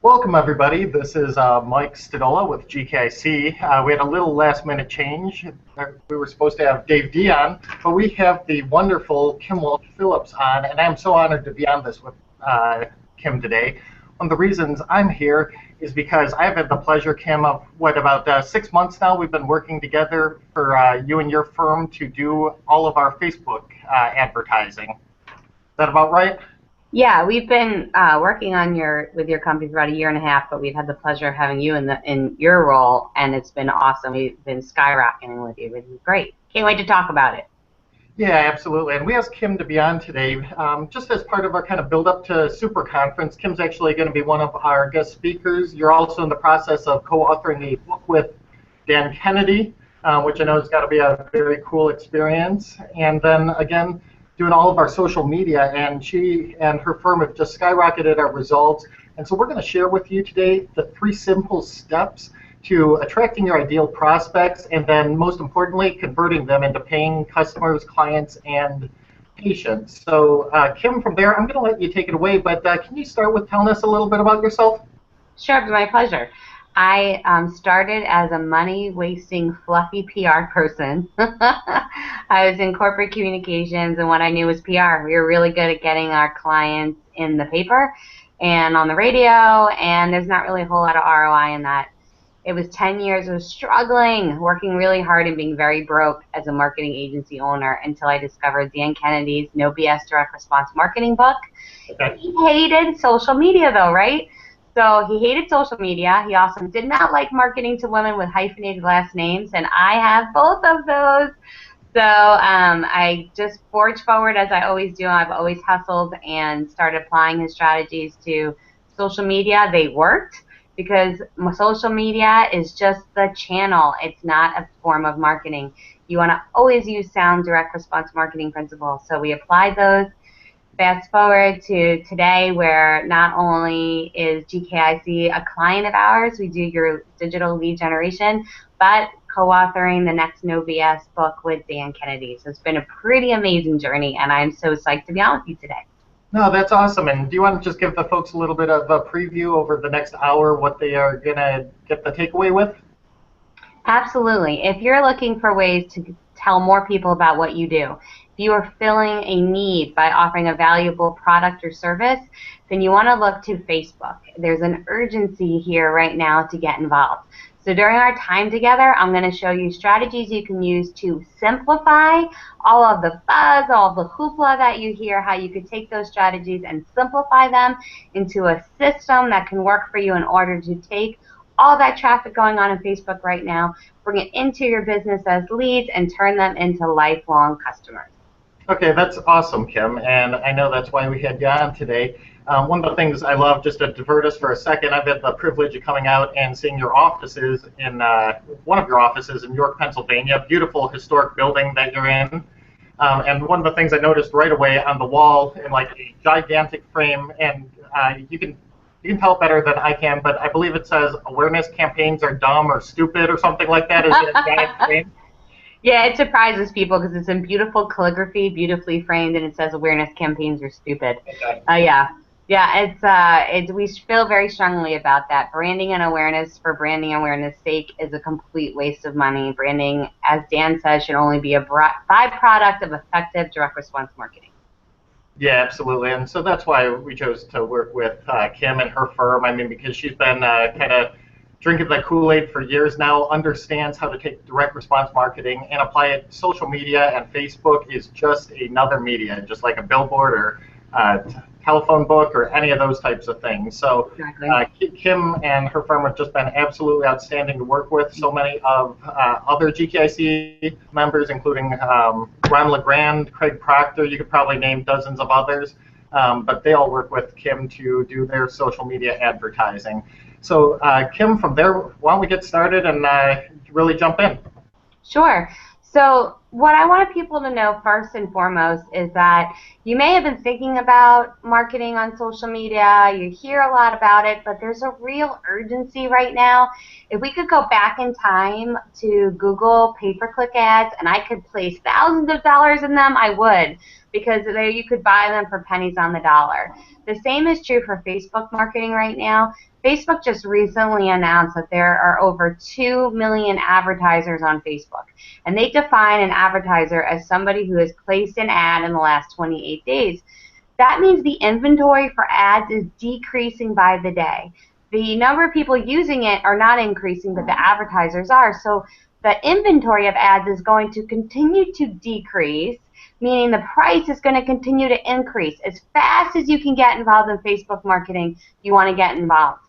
Welcome, everybody. This is Mike Stadola with GKIC. We had a little last-minute change. We were supposed to have Dave D on, but we have the wonderful Kim Walsh-Phillips on, and I'm so honored to be on this with Kim today. One of the reasons I'm here is because I've had the pleasure, Kim, of about 6 months now, we've been working together for you and your firm to do all of our Facebook advertising. Is that about right? Yeah, we've been working on with your company for about a year and a half, but we've had the pleasure of having you in your role, and it's been awesome. We've been skyrocketing with you. It's great. Can't wait to talk about it. Yeah, absolutely. And we asked Kim to be on today just as part of our kind of build up to Super Conference. Kim's actually going to be one of our guest speakers. You're also in the process of co-authoring a book with Dan Kennedy, which I know has got to be a very cool experience. And then again, doing all of our social media, and she and her firm have just skyrocketed our results. And so we're going to share with you today the 3 simple steps to attracting your ideal prospects, and then most importantly, converting them into paying customers, clients, and patients. So Kim, from there, I'm going to let you take it away, but can you start with telling us a little bit about yourself? Sure, my pleasure. I started as a money-wasting, fluffy PR person. I was in corporate communications, and what I knew was PR. We were really good at getting our clients in the paper and on the radio, and there's not really a whole lot of ROI in that. It was 10 years of struggling, working really hard and being very broke as a marketing agency owner until I discovered Dan Kennedy's No BS Direct Response Marketing book. Okay. He hated social media though, right? So he hated social media. He also did not like marketing to women with hyphenated last names, and I have both of those. So I just forged forward as I always do. I've always hustled and started applying his strategies to social media. They worked because social media is just the channel. It's not a form of marketing. You want to always use sound direct response marketing principles. So we applied those. Fast forward to today, where not only is GKIC a client of ours, we do your digital lead generation, but co-authoring the next No BS book with Dan Kennedy. So it's been a pretty amazing journey, and I'm so psyched to be on with you today. No, that's awesome. And do you want to just give the folks a little bit of a preview over the next hour, what they are going to get the takeaway with? Absolutely. If you're looking for ways to tell more people about what you do, if you are filling a need by offering a valuable product or service, then you want to look to Facebook. There's an urgency here right now to get involved. So during our time together, I'm going to show you strategies you can use to simplify all of the buzz, all of the hoopla that you hear, how you could take those strategies and simplify them into a system that can work for you in order to take all that traffic going on Facebook right now, bring it into your business as leads, and turn them into lifelong customers. Okay, that's awesome, Kim, and I know that's why we had you on today. One of the things I love, just to divert us for a second, I've had the privilege of coming out and seeing your offices in one of your offices in York, Pennsylvania, beautiful historic building that you're in. And one of the things I noticed right away on the wall in like a gigantic frame, and you can tell it better than I can, but I believe it says awareness campaigns are dumb or stupid or something like that. Is it a giant frame? Yeah, it surprises people because it's in beautiful calligraphy, beautifully framed, and it says awareness campaigns are stupid. Okay. Yeah. We feel very strongly about that. Branding and awareness for branding awareness sake is a complete waste of money. Branding, as Dan says, should only be a byproduct of effective direct response marketing. Yeah, absolutely, and so that's why we chose to work with Kim and her firm. I mean, because she's been kind of drinking the Kool-Aid for years now, understands how to take direct response marketing and apply it. Social media and Facebook is just another media, just like a billboard or telephone book or any of those types of things. So Kim and her firm have just been absolutely outstanding to work with. So many of other GKIC members, including Ron LeGrand, Craig Proctor, you could probably name dozens of others, but they all work with Kim to do their social media advertising. So Kim, from there, why don't we get started and really jump in? Sure. So what I want people to know first and foremost is that you may have been thinking about marketing on social media, you hear a lot about it, but there's a real urgency right now. If we could go back in time to Google pay-per-click ads and I could place thousands of dollars in them, I would. because there you could buy them for pennies on the dollar. The same is true for Facebook marketing right now. Facebook just recently announced that there are over 2 million advertisers on Facebook. And they define an advertiser as somebody who has placed an ad in the last 28 days. That means the inventory for ads is decreasing by the day. The number of people using it are not increasing, but the advertisers are. So the inventory of ads is going to continue to decrease, meaning the price is going to continue to increase. As fast as you can get involved in Facebook marketing, you want to get involved.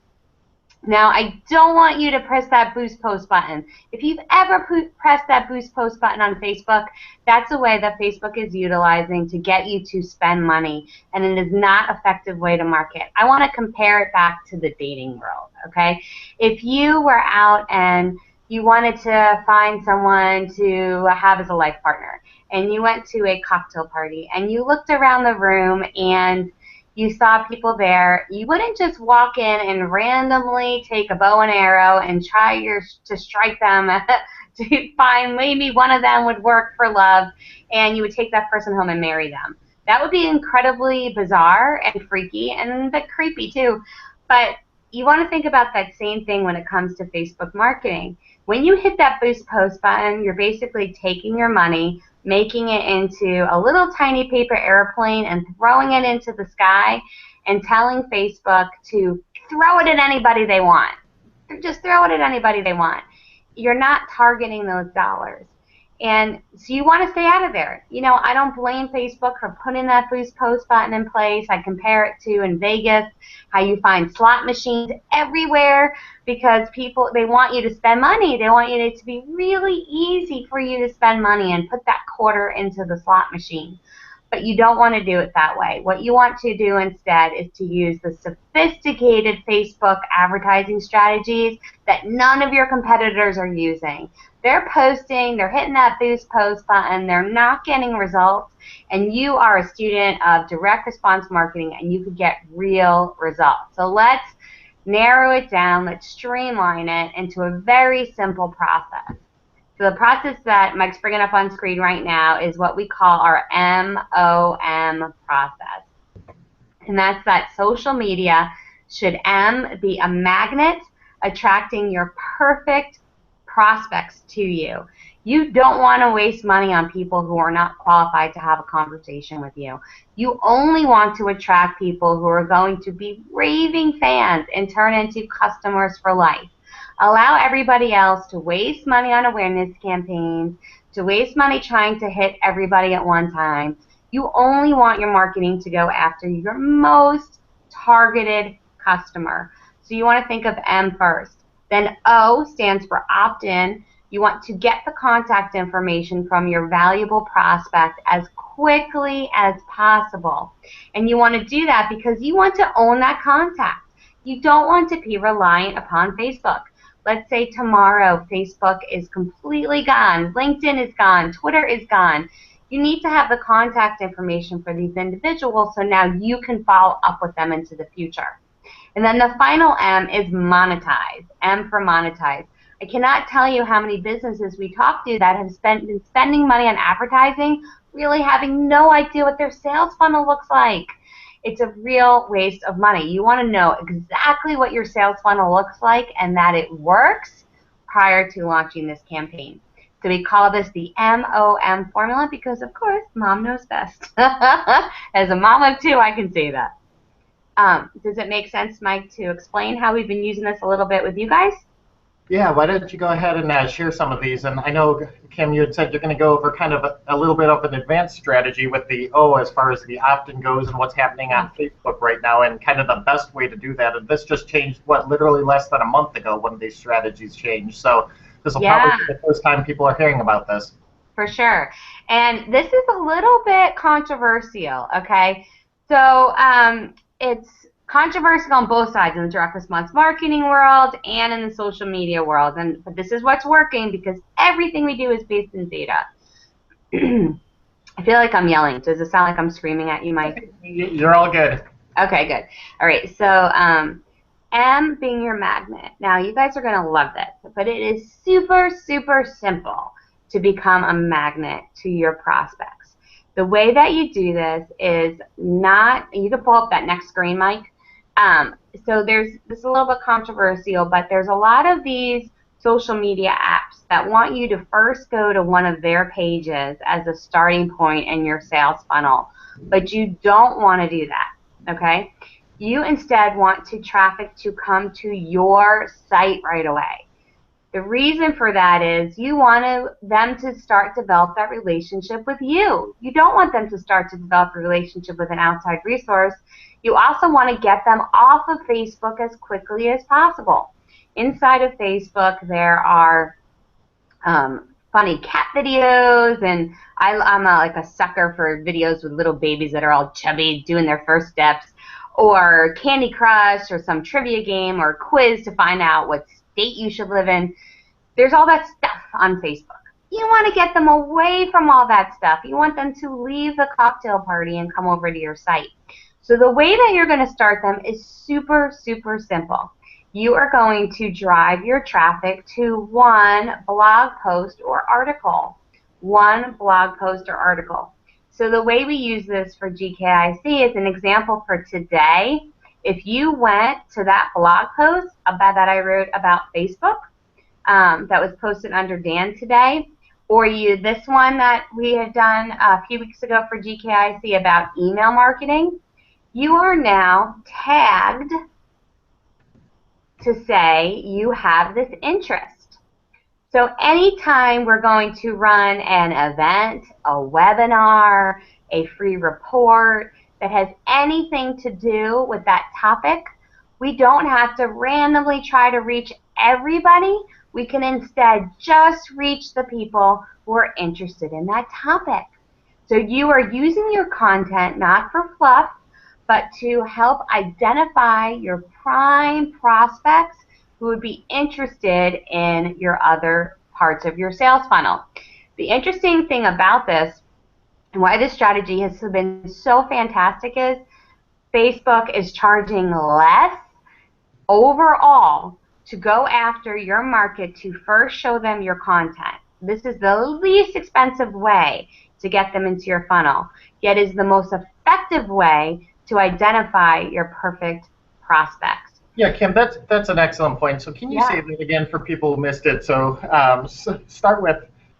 Now, I don't want you to press that boost post button. If you've ever pressed that boost post button on Facebook, that's a way that Facebook is utilizing to get you to spend money, and it is not an effective way to market. I want to compare it back to the dating world, okay? If you were out and you wanted to find someone to have as a life partner, and you went to a cocktail party, and you looked around the room and you saw people there, you wouldn't just walk in and randomly take a bow and arrow and try to strike them to find maybe one of them would work for love, and you would take that person home and marry them. That would be incredibly bizarre and freaky and a bit creepy too. But you want to think about that same thing when it comes to Facebook marketing. When you hit that boost post button, you're basically taking your money, making it into a little tiny paper airplane and throwing it into the sky and telling Facebook to throw it at anybody they want. Just throw it at anybody they want. You're not targeting those dollars. And so you want to stay out of there. You know, I don't blame Facebook for putting that boost post button in place. I compare it to in Vegas, how you find slot machines everywhere because people, they want you to spend money. They want it to be really easy for you to spend money and put that quarter into the slot machine. But you don't want to do it that way. What you want to do instead is to use the sophisticated Facebook advertising strategies that none of your competitors are using. They're posting, they're hitting that boost post button, they're not getting results, and you are a student of direct response marketing and you could get real results. So let's narrow it down, let's streamline it into a very simple process. So the process that Mike's bringing up on screen right now is what we call our MOM process. And that's that social media should M be a magnet attracting your perfect prospects to you. You don't want to waste money on people who are not qualified to have a conversation with you. You only want to attract people who are going to be raving fans and turn into customers for life. Allow everybody else to waste money on awareness campaigns, to waste money trying to hit everybody at one time. You only want your marketing to go after your most targeted customer. So you want to think of M first. Then O stands for opt-in. You want to get the contact information from your valuable prospect as quickly as possible. And you want to do that because you want to own that contact. You don't want to be reliant upon Facebook. Let's say tomorrow Facebook is completely gone, LinkedIn is gone, Twitter is gone. You need to have the contact information for these individuals so now you can follow up with them into the future. And then the final M is monetize, M for monetize. I cannot tell you how many businesses we talk to that have been spending money on advertising, really having no idea what their sales funnel looks like. It's a real waste of money. You want to know exactly what your sales funnel looks like and that it works prior to launching this campaign. So we call this the MOM formula because, of course, mom knows best. As a mom of two, I can say that. Does it make sense, Mike, to explain how we've been using this a little bit with you guys? Yeah, why don't you go ahead and share some of these? And I know, Kim, you had said you're going to go over kind of a little bit of an advanced strategy with the O as far as the opt-in goes and what's happening on Facebook right now and kind of the best way to do that. And this just changed, what, literally less than a month ago when these strategies changed. So this will probably be the first time people are hearing about this. For sure. And this is a little bit controversial, okay? So it's controversial on both sides, in the direct response marketing world and in the social media world. But this is what's working because everything we do is based in data. I feel like I'm yelling. Does it sound like I'm screaming at you, Mike? You're all good. Okay, good. All right, so M being your magnet. Now, you guys are going to love this, but it is super, super simple to become a magnet to your prospects. The way that you do this is not, you can pull up that next screen, Mike. So this is a little bit controversial, but there's a lot of these social media apps that want you to first go to one of their pages as a starting point in your sales funnel, but you don't want to do that, okay? You instead want traffic to come to your site right away. The reason for that is you want them to start to develop that relationship with you. You don't want them to start to develop a relationship with an outside resource. You also want to get them off of Facebook as quickly as possible. Inside of Facebook, there are funny cat videos, and I'm like a sucker for videos with little babies that are all chubby doing their first steps, or Candy Crush, or some trivia game or quiz to find out what state you should live in. There's all that stuff on Facebook. You want to get them away from all that stuff. You want them to leave the cocktail party and come over to your site. So the way that you're going to start them is super, super simple. You are going to drive your traffic to one blog post or article. One blog post or article. So the way we use this for GKIC is an example for today. If you went to that blog post that I wrote about Facebook, that was posted under Dan today, or this one that we had done a few weeks ago for GKIC about email marketing, you are now tagged to say you have this interest. So anytime we're going to run an event, a webinar, a free report that has anything to do with that topic, we don't have to randomly try to reach everybody. We can instead just reach the people who are interested in that topic. So you are using your content not for fluff, but to help identify your prime prospects who would be interested in your other parts of your sales funnel. The interesting thing about this and why this strategy has been so fantastic is Facebook is charging less overall to go after your market to first show them your content. This is the least expensive way to get them into your funnel, yet is the most effective way to identify your perfect prospects. Yeah, Kim, that's an excellent point. So can you say that again for people who missed it? So start with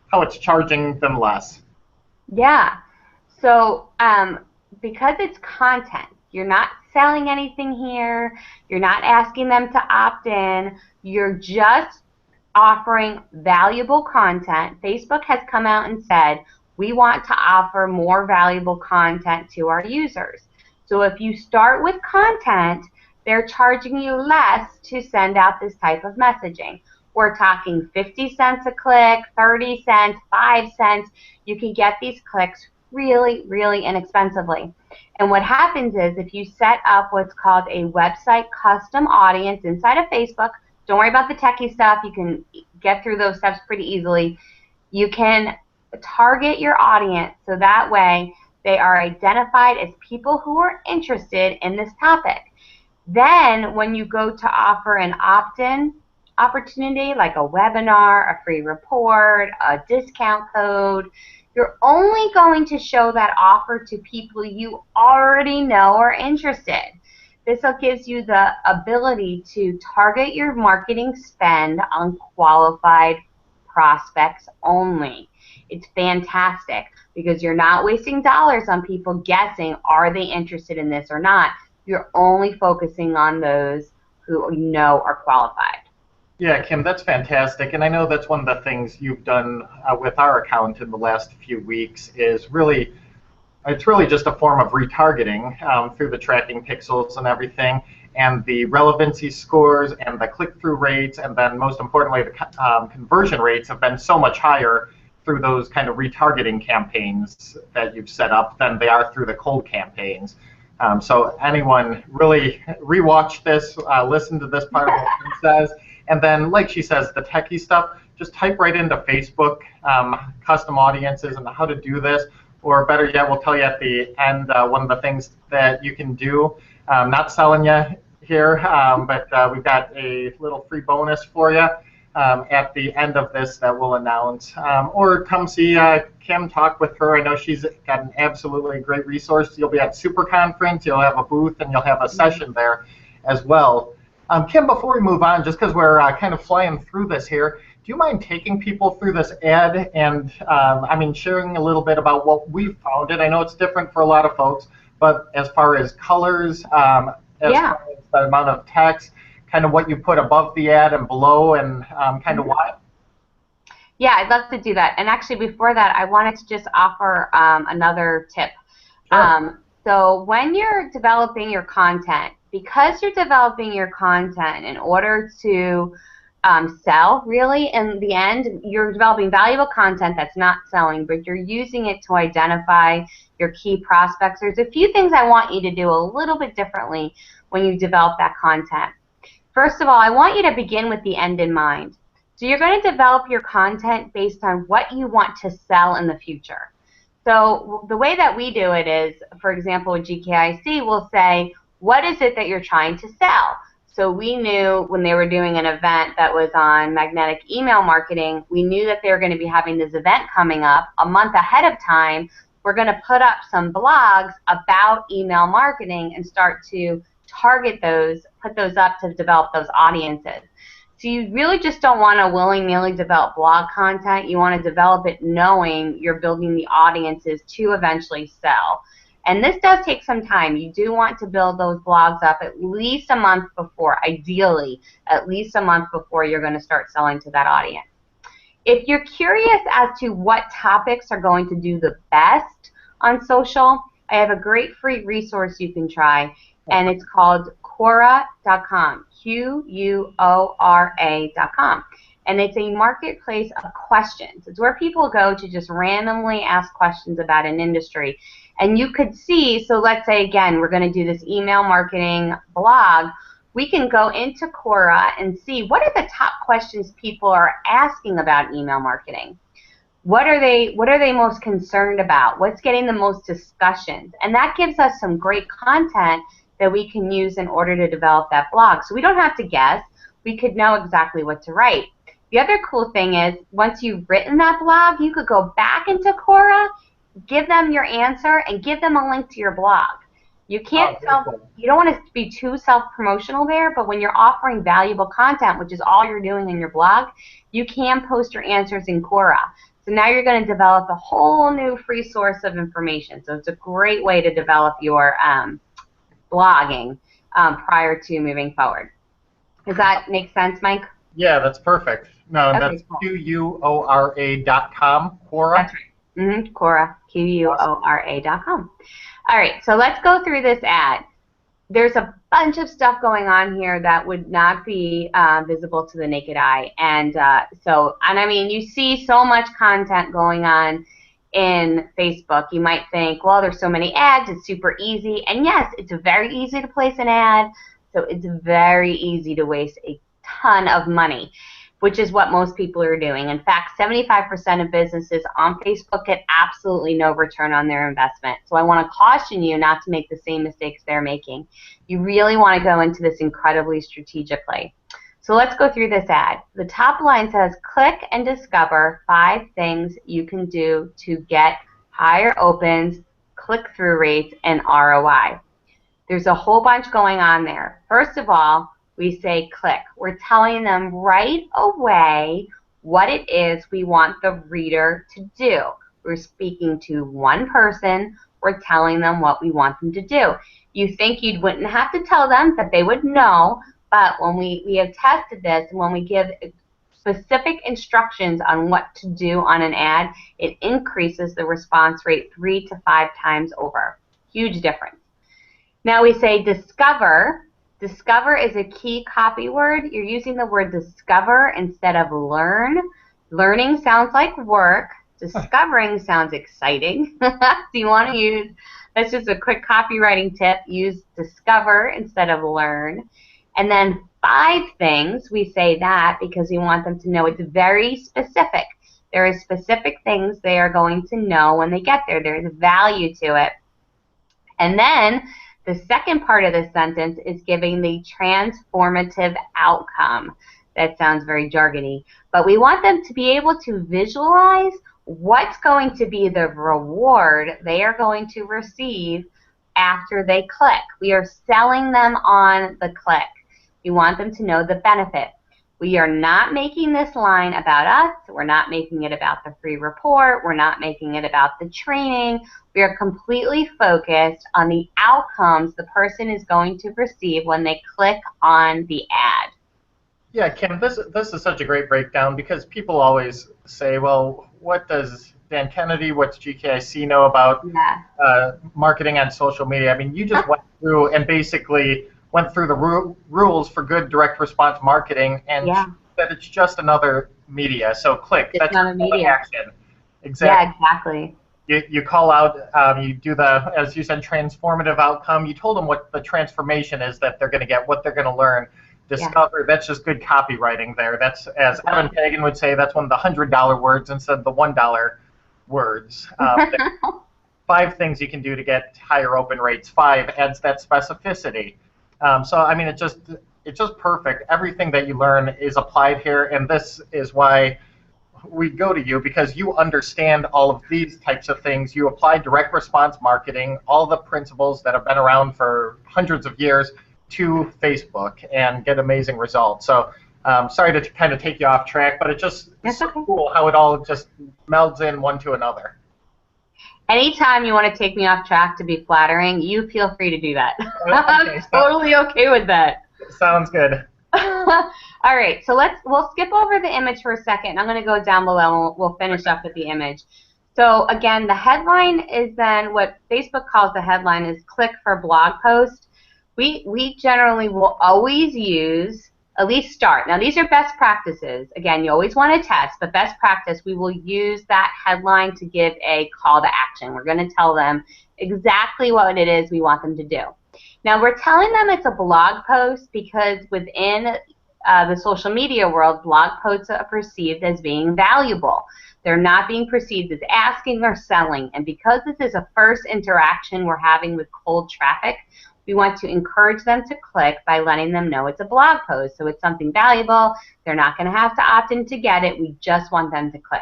how it's charging them less. Yeah. So because it's content, you're not selling anything here. You're not asking them to opt in. You're just offering valuable content. Facebook has come out and said, we want to offer more valuable content to our users. So if you start with content, they're charging you less to send out this type of messaging. We're talking 50 cents a click, 30 cents, 5 cents. You can get these clicks really, really inexpensively. And what happens is if you set up what's called a website custom audience inside of Facebook, don't worry about the techie stuff. You can get through those steps pretty easily. You can target your audience so that way they are identified as people who are interested in this topic. Then when you go to offer an opt-in opportunity like a webinar, a free report, a discount code, you're only going to show that offer to people you already know are interested. This gives you the ability to target your marketing spend on qualified prospects only. It's fantastic because you're not wasting dollars on people guessing, are they interested in this or not? You're only focusing on those who you know are qualified. Yeah, Kim, that's fantastic. And I know that's one of the things you've done with our account in the last few weeks is really, it's really just a form of retargeting through the tracking pixels and everything, and the relevancy scores and the click-through rates, and then most importantly, the conversion rates have been so much higher through those kind of retargeting campaigns that you've set up than they are through the cold campaigns. So anyone really rewatch this, listen to this part of what Kim says, and then, like she says, the techie stuff, just type right into Facebook, custom audiences and how to do this, or better yet, we'll tell you at the end one of the things that you can do. Not selling you here, but we've got a little free bonus for you. at the end of this that we'll announce. Or come see Kim, talk with her. I know she's got an absolutely great resource. You'll be at Super Conference, you'll have a booth, and you'll have a session there as well. Kim, before we move on, just because we're kind of flying through this here, do you mind taking people through this ad and, I mean, sharing a little bit about what we've found? And I know it's different for a lot of folks, but as far as colors, as far as the amount of text, kind of what you put above the ad and below, and kind of why? Yeah, I'd love to do that. And actually, before that, I wanted to just offer another tip. Sure. So when you're developing your content, because you're developing your content in order to sell, really, in the end, you're developing valuable content that's not selling, but you're using it to identify your key prospects. There's a few things I want you to do a little bit differently when you develop that content. First of all, I want you to begin with the end in mind. So you're going to develop your content based on what you want to sell in the future. So the way that we do it is, for example, with GKIC, we'll say, what is it that you're trying to sell? So we knew when they were doing an event that was on magnetic email marketing, we knew that they were going to be having this event coming up a month ahead of time. We're going to put up some blogs about email marketing and start to target those, put those up to develop those audiences. So you really just don't want to willy-nilly develop blog content. You want to develop it knowing you're building the audiences to eventually sell. And this does take some time. You do want to build those blogs up at least a month before, ideally, at least a month before you're going to start selling to that audience. If you're curious as to what topics are going to do the best on social, I have a great free resource you can try, and it's called Quora.com, Quora.com. And it's a marketplace of questions. It's where people go to just randomly ask questions about an industry. And you could see, so let's say, again, we're going to do this email marketing blog. We can go into Quora and see what are the top questions people are asking about email marketing. What are they most concerned about? What's getting the most discussions? And that gives us some great content that we can use in order to develop that blog. So we don't have to guess. We could know exactly what to write. The other cool thing is, once you've written that blog, you could go back into Quora, give them your answer, and give them a link to your blog. You can't you don't want to be too self-promotional there, but when you're offering valuable content, which is all you're doing in your blog, you can post your answers in Quora. So now you're going to develop a whole new free source of information. So it's a great way to develop your blogging prior to moving forward. Does that make sense, Mike? Yeah, that's perfect. No, okay, that's cool. Quora.com, Quora? That's right. Quora, Quora.com. All right, so let's go through this ad. There's a bunch of stuff going on here that would not be visible to the naked eye. And I mean, you see so much content going on in Facebook. You might think, well, there's so many ads, it's super easy. And yes, it's very easy to place an ad, so it's very easy to waste a ton of money, which is what most people are doing. In fact, 75% of businesses on Facebook get absolutely no return on their investment. So I want to caution you not to make the same mistakes they're making. You really want to go into this incredibly strategically. So let's go through this ad. The top line says, click and discover 5 things you can do to get higher opens, click-through rates, and ROI. There's a whole bunch going on there. First of all, we say click. We're telling them right away what it is we want the reader to do. We're speaking to one person. We're telling them what we want them to do. You think you wouldn't have to tell them, that they would know, but when we have tested this, and when we give specific instructions on what to do on an ad, it increases the response rate 3 to 5 times over. Huge difference. Now we say discover. Discover is a key copy word. You're using the word discover instead of learn. Learning sounds like work. Discovering sounds exciting. So you want to use, that's just a quick copywriting tip, use discover instead of learn. And then 5 things, we say that because we want them to know it's very specific. There are specific things they are going to know when they get there. There's value to it. And then the second part of the sentence is giving the transformative outcome That sounds very jargony. But we want them to be able to visualize what's going to be the reward they are going to receive after they click. We are selling them on the click. We want them to know the benefit. We are not making this line about us. We're not making it about the free report. We're not making it about the training. We are completely focused on the outcomes the person is going to receive when they click on the ad. Yeah, Kim, this is such a great breakdown because people always say, well, what does Dan Kennedy, what's GKIC know about marketing on social media? I mean, you just went through and basically went through the rules for good direct response marketing and that it's just another media. So click. That's not a media. Action. Exactly. Yeah, exactly. You call out, you do the, as you said, transformative outcome. You told them what the transformation is that they're going to get, what they're going to learn. Discover, that's just good copywriting there. That's, as Evan Pagan would say, that's one of the $100 words instead of the $1 words. 5 things you can do to get higher open rates. 5 adds that specificity. So I mean, it's just perfect. Everything that you learn is applied here, and this is why we go to you, because you understand all of these types of things. You apply direct response marketing, all the principles that have been around for hundreds of years, to Facebook and get amazing results. So sorry to kind of take you off track, but it's just so cool how it all just melds in one to another. Anytime you want to take me off track to be flattering, you feel free to do that. I'm totally okay with that. Sounds good. All right, so we'll skip over the image for a second. I'm going to go down below and we'll finish up with the image. So again, the headline is then what Facebook calls the headline is click for blog post. We generally will always use, at least start. Now these are best practices. Again, you always want to test, but best practice, we will use that headline to give a call to action. We're going to tell them exactly what it is we want them to do. Now we're telling them it's a blog post because within the social media world, blog posts are perceived as being valuable. They're not being perceived as asking or selling. And because this is a first interaction we're having with cold traffic, we want to encourage them to click by letting them know it's a blog post. So it's something valuable. They're not going to have to opt in to get it. We just want them to click.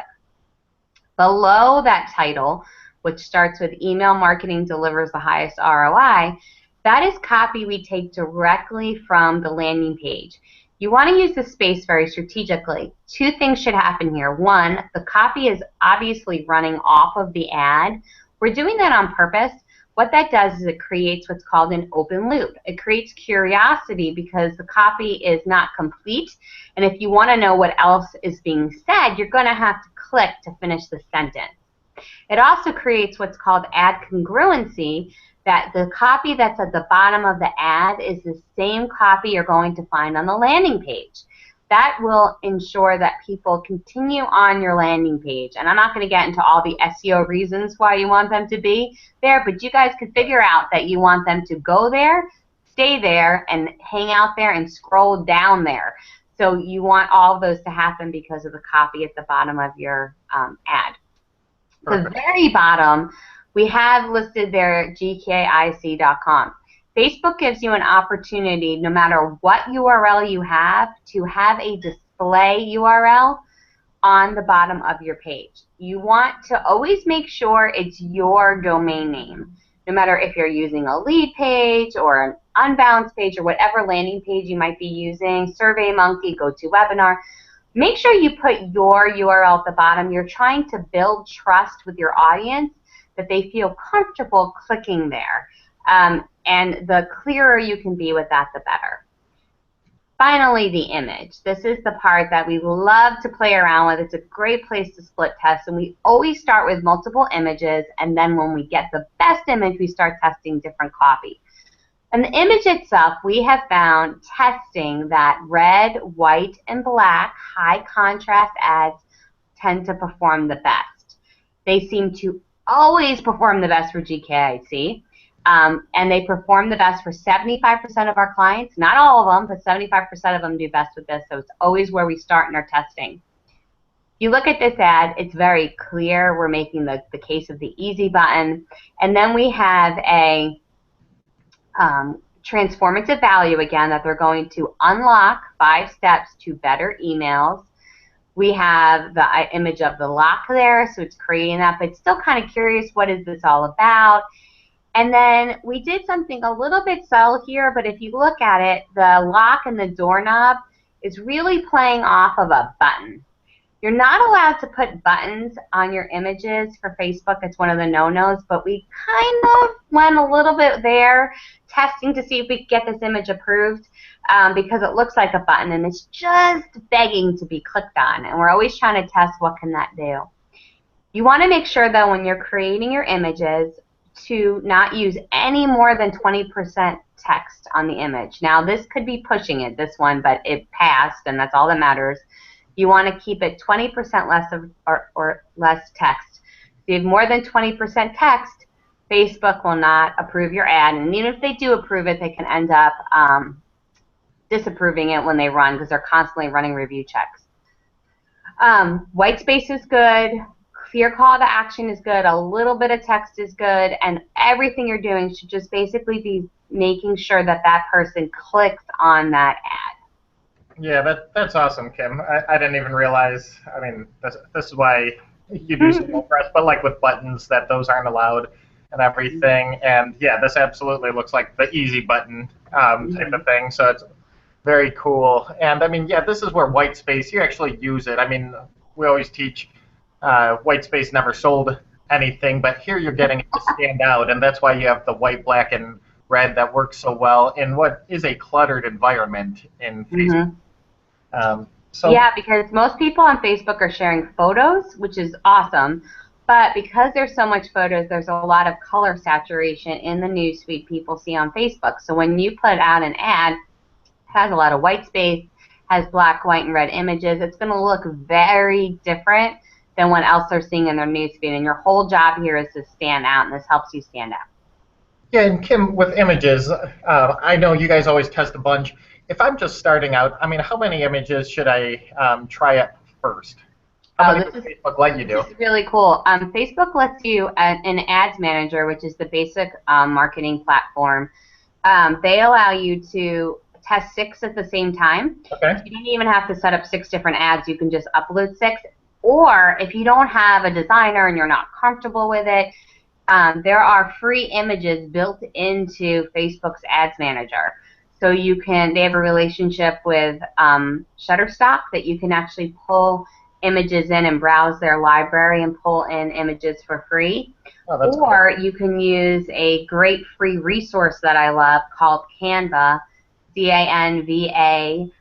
Below that title, which starts with email marketing delivers the highest ROI, that is copy we take directly from the landing page. You want to use the space very strategically. 2 things should happen here. 1, the copy is obviously running off of the ad. We're doing that on purpose. What that does is it creates what's called an open loop. It creates curiosity because the copy is not complete, and if you want to know what else is being said, you're going to have to click to finish the sentence. It also creates what's called ad congruency, that the copy that's at the bottom of the ad is the same copy you're going to find on the landing page. That will ensure that people continue on your landing page. And I'm not going to get into all the SEO reasons why you want them to be there, but you guys can figure out that you want them to go there, stay there, and hang out there and scroll down there. So you want all of those to happen because of the copy at the bottom of your ad. Perfect. The very bottom, we have listed there gkic.com. Facebook gives you an opportunity, no matter what URL you have, to have a display URL on the bottom of your page. You want to always make sure it's your domain name. No matter if you're using a lead page or an unbalanced page or whatever landing page you might be using, SurveyMonkey, GoToWebinar, make sure you put your URL at the bottom. You're trying to build trust with your audience that they feel comfortable clicking there. And the clearer you can be with that, the better. Finally, the image. This is the part that we love to play around with. It's a great place to split test, and we always start with multiple images, and then when we get the best image, we start testing different copy. And the image itself, we have found testing that red, white, and black high contrast ads tend to perform the best. They seem to always perform the best for GKIC. And they perform the best for 75% of our clients. Not all of them, but 75% of them do best with this, so it's always where we start in our testing. You look at this ad, it's very clear. We're making the case of the easy button. And then we have a transformative value again, that they're going to unlock 5 steps to better emails. We have the image of the lock there, so it's creating that, but still kind of curious, what is this all about? And then we did something a little bit subtle here, but if you look at it, the lock and the doorknob is really playing off of a button. You're not allowed to put buttons on your images for Facebook. It's one of the no-nos, but we kind of went a little bit there, testing to see if we could get this image approved, because it looks like a button and it's just begging to be clicked on. And we're always trying to test what can that do. You want to make sure, though, when you're creating your images, to not use any more than 20% text on the image. Now, this could be pushing it, this one, but it passed, and that's all that matters. You want to keep it 20% less or less text. If you have more than 20% text, Facebook will not approve your ad, and even if they do approve it, they can end up disapproving it when they run, because they're constantly running review checks. White space is good. Your call to action is good. A little bit of text is good, and everything you're doing should just basically be making sure that that person clicks on that ad. Yeah, that's awesome, Kim. I didn't even realize. I mean, this is why you do single press, but like with buttons, that those aren't allowed and everything. And yeah, this absolutely looks like the easy button type of thing. So it's very cool. And I mean, yeah, this is where white space, you actually use it. I mean, we always teach white space never sold anything, but here you're getting it to stand out, and that's why you have the white, black, and red that works so well in what is a cluttered environment in Facebook. Yeah, because most people on Facebook are sharing photos, which is awesome, but because there's so much photos, there's a lot of color saturation in the newsfeed people see on Facebook. So when you put out an ad, it has a lot of white space, has black, white, and red images, it's going to look very different than what else they're seeing in their newsfeed, and your whole job here is to stand out, and this helps you stand out. Yeah, and Kim, with images, I know you guys always test a bunch. If I'm just starting out, I mean, how many images should I try at first? How many does Facebook let you do? This is really cool. Facebook lets you, an ads manager, which is the basic marketing platform, they allow you to test 6 at the same time. Okay. You don't even have to set up 6 different ads. You can just upload 6. Or if you don't have a designer and you're not comfortable with it, there are free images built into Facebook's Ads Manager. So you can, they have a relationship with Shutterstock that you can actually pull images in and browse their library and pull in images for free. Oh, that's or cool. You can use a great free resource that I love called Canva, canva.com,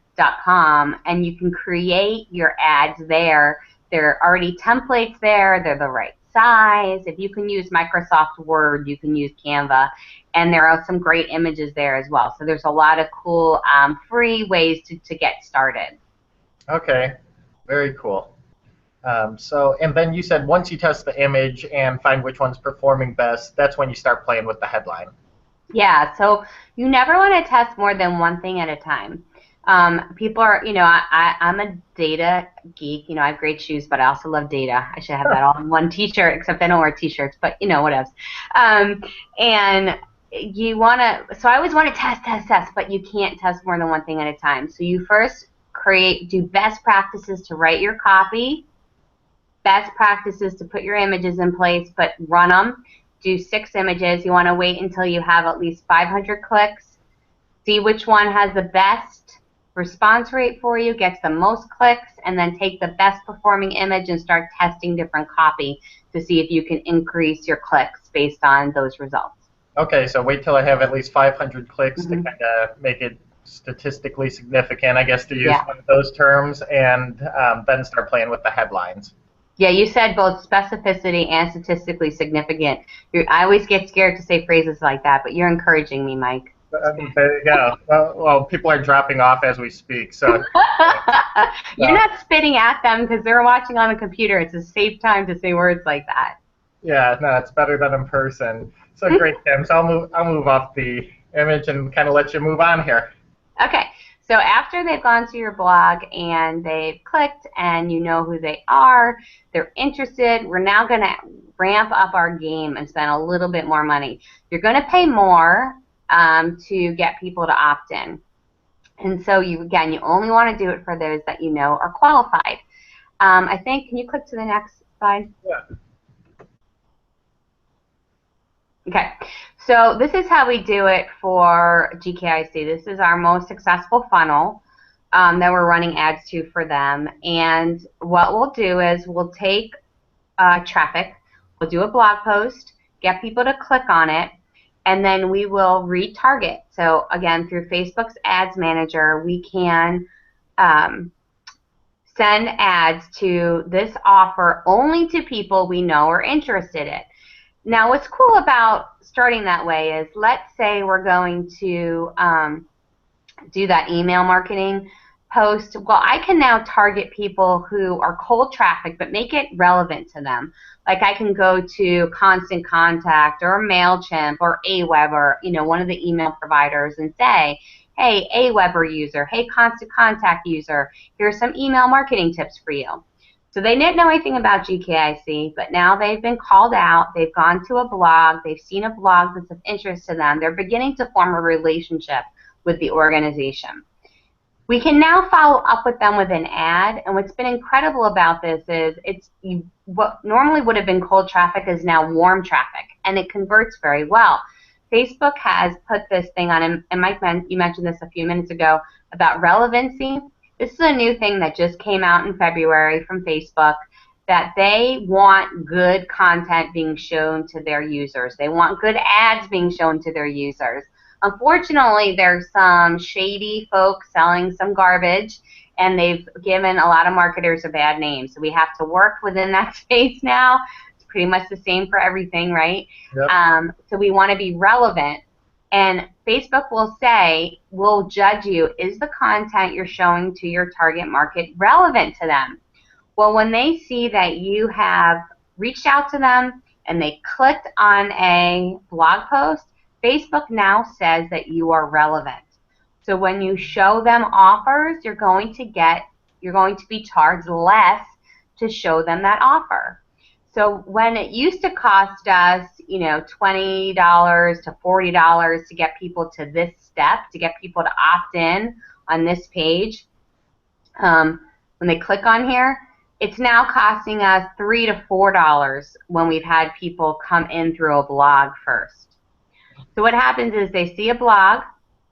and you can create your ads there. There are already templates there. They're the right size. If you can use Microsoft Word, you can use Canva. And there are some great images there as well. So there's a lot of cool free ways to get started. Okay, very cool. And then you said once you test the image and find which one's performing best, that's when you start playing with the headline. Yeah, so you never want to test more than one thing at a time. People are, I'm a data geek. I have great shoes, but I also love data. I should have that all in one t-shirt, except I don't wear t-shirts, but what else? And you want to, so I always want to test, but you can't test more than one thing at a time. So you first do best practices to write your copy, best practices to put your images in place, but run them. Do 6 images. You want to wait until you have at least 500 clicks. See which one has the best response rate for you, gets the most clicks, and then take the best performing image and start testing different copy to see if you can increase your clicks based on those results. Okay, so wait till I have at least 500 clicks to kind of make it statistically significant, I guess, to use one of those terms, and then start playing with the headlines. Yeah, you said both specificity and statistically significant. I always get scared to say phrases like that, but you're encouraging me, Mike. There you go. Well, people are dropping off as we speak, so. You're not spitting at them because they're watching on the computer. It's a safe time to say words like that. Yeah, no, it's better than in person. So great, Kim. So I'll move off the image and kind of let you move on here. Okay. So after they've gone to your blog and they've clicked and you know who they are, they're interested, we're now going to ramp up our game and spend a little bit more money. You're going to pay more to get people to opt in. And so you only want to do it for those that you know are qualified. I think, can you click to the next slide? Yeah. Okay, so this is how we do it for GKIC. This is our most successful funnel that we're running ads to for them. And what we'll do is we'll take traffic, we'll do a blog post, get people to click on it, and then we will retarget. So again, through Facebook's Ads Manager, we can send ads to this offer only to people we know are interested in. Now, what's cool about starting that way is, let's say we're going to do that email marketing post. Well, I can now target people who are cold traffic, but make it relevant to them. Like, I can go to Constant Contact or MailChimp or Aweber, one of the email providers, and say, hey, Aweber user, hey, Constant Contact user, here's some email marketing tips for you. So they didn't know anything about GKIC, but now they've been called out, they've gone to a blog, they've seen a blog that's of interest to them, they're beginning to form a relationship with the organization. We can now follow up with them with an ad, and what's been incredible about this is what normally would have been cold traffic is now warm traffic, and it converts very well. Facebook has put this thing on, and Mike, you mentioned this a few minutes ago about relevancy. This is a new thing that just came out in February from Facebook, that they want good content being shown to their users. They want good ads being shown to their users. Unfortunately, there's some shady folks selling some garbage, and they've given a lot of marketers a bad name. So we have to work within that space now. It's pretty much the same for everything, right? Yep. So we want to be relevant. And Facebook will say, we'll judge you, is the content you're showing to your target market relevant to them? Well, when they see that you have reached out to them and they clicked on a blog post, Facebook now says that you are relevant. So when you show them offers, you're going to be charged less to show them that offer. So when it used to cost us, $20 to $40 to get people to this step, to get people to opt in on this page, when they click on here, it's now costing us $3 to $4 when we've had people come in through a blog first. So what happens is they see a blog,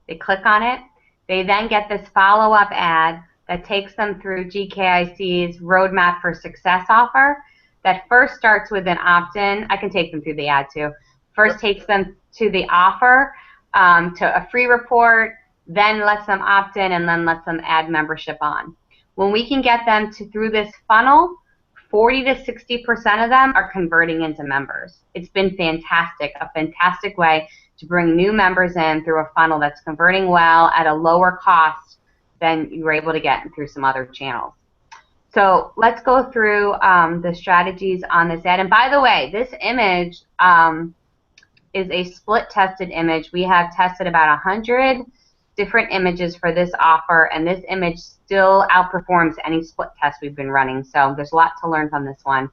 they click on it, they then get this follow-up ad that takes them through GKIC's Roadmap for Success offer that first starts with an opt-in. I can take them through the ad too. First takes them to the offer, to a free report, then lets them opt in, and then lets them add membership on. When we can get them through this funnel, 40 to 60% of them are converting into members. It's been fantastic, a fantastic way to bring new members in through a funnel that's converting well at a lower cost than you were able to get through some other channels. So let's go through the strategies on this ad. And by the way, this image is a split-tested image. We have tested about 100 different images for this offer, and this image still outperforms any split test we've been running. So there's a lot to learn from this one.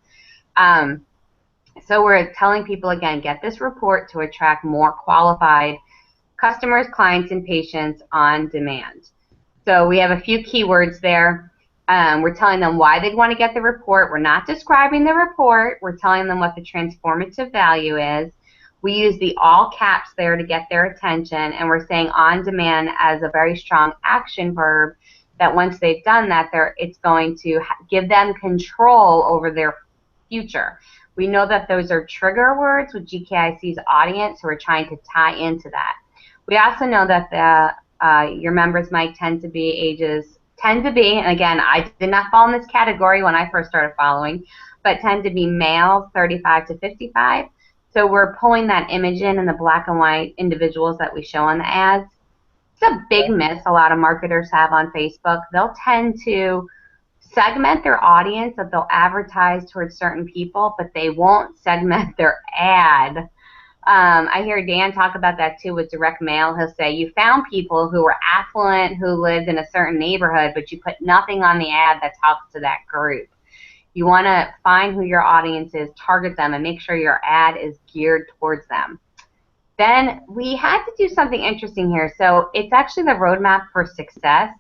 So we're telling people, again, get this report to attract more qualified customers, clients, and patients on demand. So we have a few keywords there. We're telling them why they'd want to get the report. We're not describing the report. We're telling them what the transformative value is. We use the all caps there to get their attention, and we're saying on demand as a very strong action verb, that once they've done that, it's going to give them control over their future. We know that those are trigger words with GKIC's audience, so we're trying to tie into that. We also know that your members might tend to be, and again, I did not fall in this category when I first started following, but tend to be males 35 to 55. So we're pulling that image in the black and white individuals that we show on the ads. It's a big miss a lot of marketers have on Facebook. They'll tend to segment their audience, that they'll advertise towards certain people, but they won't segment their ad. I hear Dan talk about that too with direct mail. He'll say, you found people who were affluent, who lived in a certain neighborhood, but you put nothing on the ad that talks to that group. You want to find who your audience is, target them, and make sure your ad is geared towards them. Then we had to do something interesting here. So it's actually the roadmap for success,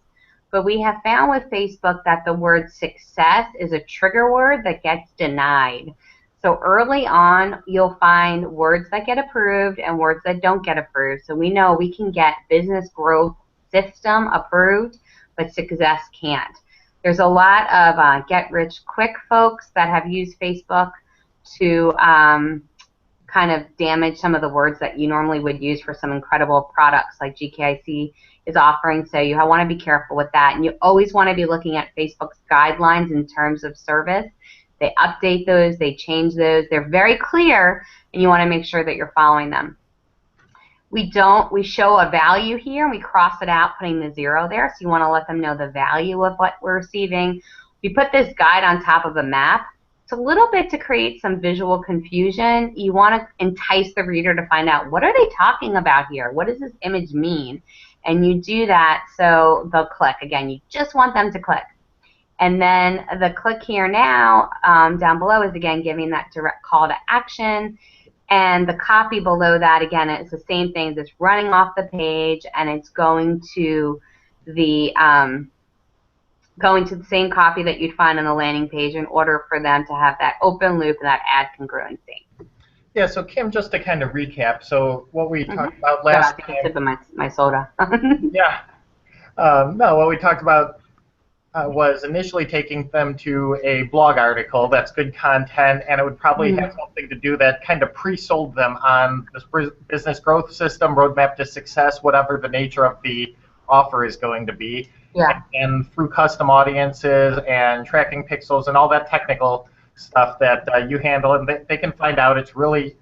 but we have found with Facebook that the word success is a trigger word that gets denied. So early on, you'll find words that get approved and words that don't get approved. So we know we can get business growth system approved, but success can't. There's a lot of get-rich-quick folks that have used Facebook to kind of damage some of the words that you normally would use for some incredible products like GKIC is offering. So you want to be careful with that. And you always want to be looking at Facebook's guidelines in terms of service. They update those, they change those. They're very clear, and you want to make sure that you're following them. We show a value here, and we cross it out, putting the 0 there. So you want to let them know the value of what we're receiving. We put this guide on top of a map. It's a little bit to create some visual confusion. You want to entice the reader to find out, what are they talking about here? What does this image mean? And you do that so they'll click. Again, you just want them to click. And then the click here now down below is, again, giving that direct call to action. And the copy below that, again, it's the same thing. It's running off the page, and it's going to the same copy that you'd find on the landing page in order for them to have that open loop and that ad congruency. Yeah, so Kim, just to kind of recap, so what we talked about last time. Sip of my soda. Yeah. No, what we talked about was initially taking them to a blog article that's good content, and it would probably have something to do that kind of pre-sold them on this business growth system, roadmap to success, whatever the nature of the offer is going to be. Yeah. And through custom audiences and tracking pixels and all that technical stuff that you handle, and they can find out it's really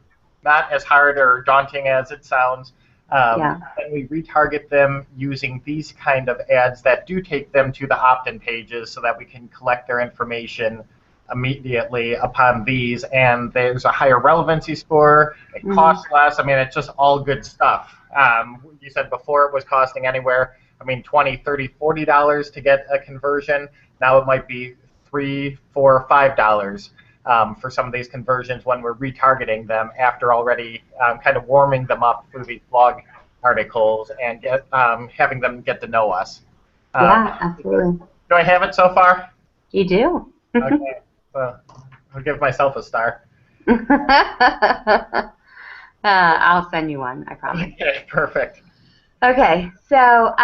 not as hard or daunting as it sounds. And we retarget them using these kind of ads that do take them to the opt-in pages so that we can collect their information immediately upon these. And there's a higher relevancy score. It costs less. I mean, it's just all good stuff. You said before it was costing anywhere, I mean, $20, $30, $40 to get a conversion. Now it might be $3, $4, $5 for some of these conversions when we're retargeting them after already kind of warming them up through these blog articles and having them get to know us. Yeah, absolutely. Do I have it so far? You do. Okay. Well, I'll give myself a star. I'll send you one, I promise. Okay, perfect. Okay, so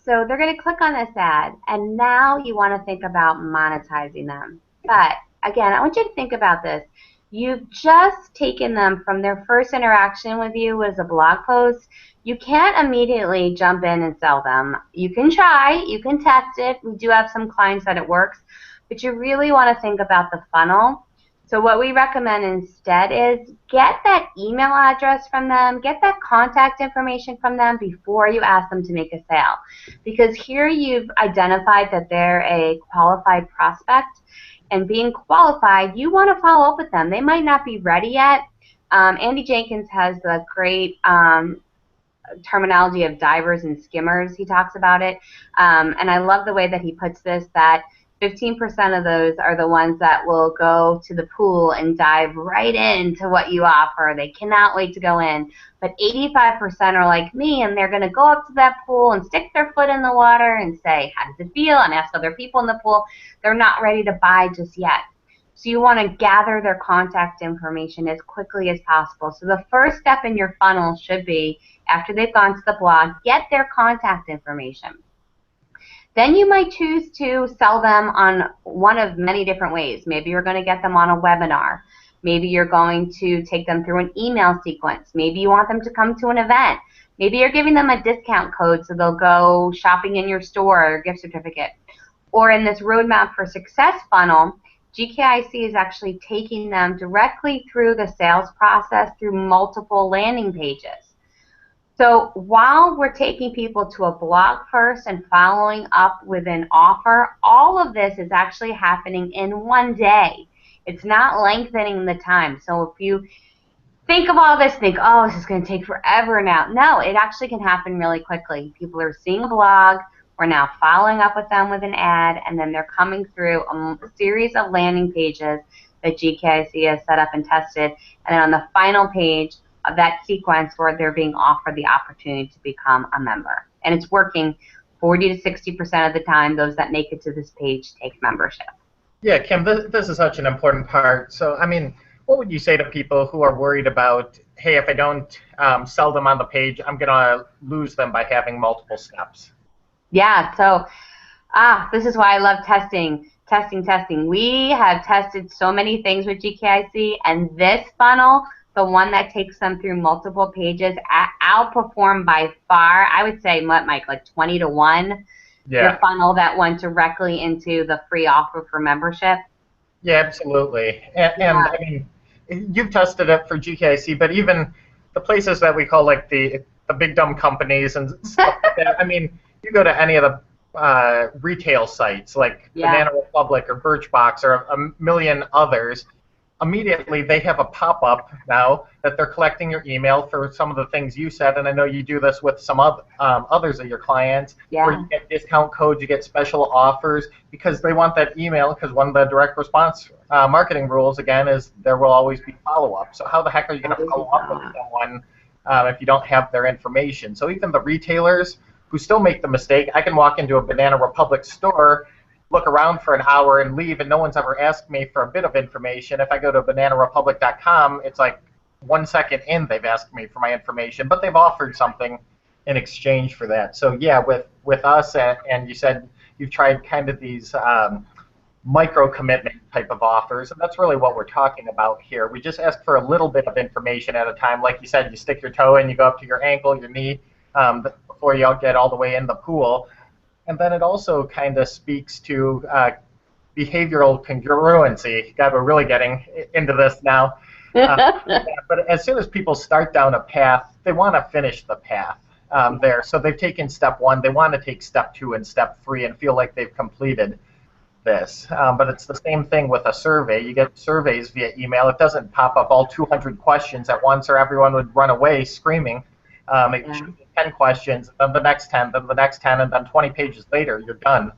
so they're going to click on this ad, and now you want to think about monetizing them. But again, I want you to think about this. You've just taken them from their first interaction with you was a blog post. You can't immediately jump in and sell them. You can try, you can test it. We do have some clients that it works, but you really want to think about the funnel. So what we recommend instead is get that email address from them, get that contact information from them before you ask them to make a sale. Because here you've identified that they're a qualified prospect, and being qualified, you want to follow up with them. They might not be ready yet. Andy Jenkins has the great terminology of divers and skimmers. He talks about it. And I love the way that he puts this, that 15% of those are the ones that will go to the pool and dive right into what you offer. They cannot wait to go in. But 85% are like me, and they're going to go up to that pool and stick their foot in the water and say, how does it feel? And ask other people in the pool. They're not ready to buy just yet. So you want to gather their contact information as quickly as possible. So the first step in your funnel should be, after they've gone to the blog, get their contact information. Then you might choose to sell them on one of many different ways. Maybe you're going to get them on a webinar. Maybe you're going to take them through an email sequence. Maybe you want them to come to an event. Maybe you're giving them a discount code so they'll go shopping in your store or gift certificate. Or in this Roadmap for Success funnel, GKIC is actually taking them directly through the sales process through multiple landing pages. So while we're taking people to a blog first and following up with an offer, all of this is actually happening in one day. It's not lengthening the time. So if you think of all this, think, oh, this is going to take forever now. No, it actually can happen really quickly. People are seeing a blog, we're now following up with them with an ad, and then they're coming through a series of landing pages that GKIC has set up and tested. And then on the final page, that sequence where they're being offered the opportunity to become a member. And it's working 40 to 60% of the time. Those that make it to this page take membership. Yeah, Kim, this is such an important part. So, I mean, what would you say to people who are worried about, hey, if I don't sell them on the page, I'm going to lose them by having multiple steps? Yeah, so this is why I love testing. We have tested so many things with GKIC, and this funnel, the one that takes them through multiple pages, outperformed by far, I would say, Mike, like 20 to 1, your funnel that went directly into the free offer for membership. Yeah, absolutely. And I mean, you've tested it for GKIC, but even the places that we call like the big dumb companies and stuff like that, I mean, you go to any of the retail sites like Banana Republic or Birchbox or a million others, immediately they have a pop-up now that they're collecting your email for some of the things you said, and I know you do this with some others of your clients, where you get discount codes, you get special offers, because they want that email, because one of the direct response marketing rules, again, is there will always be follow-up. So how the heck are you going to follow up with someone if you don't have their information? So even the retailers who still make the mistake, I can walk into a Banana Republic store, look around for an hour and leave, and no one's ever asked me for a bit of information. If I go to bananarepublic.com, it's like 1 second in they've asked me for my information, but they've offered something in exchange for that. So yeah, with us, and you said you've tried kind of these micro commitment type of offers, and that's really what we're talking about here. We just ask for a little bit of information at a time. Like you said, you stick your toe in, you go up to your ankle, your knee, before you get all the way in the pool. And then it also kind of speaks to behavioral congruency. God, we're really getting into this now. But as soon as people start down a path, they want to finish the path there. So they've taken step 1, they want to take step 2 and step 3 and feel like they've completed this. But it's the same thing with a survey. You get surveys via email. It doesn't pop up all 200 questions at once, or everyone would run away screaming. It should be 10 questions, then the next 10, then the next 10, and then 20 pages later, you're done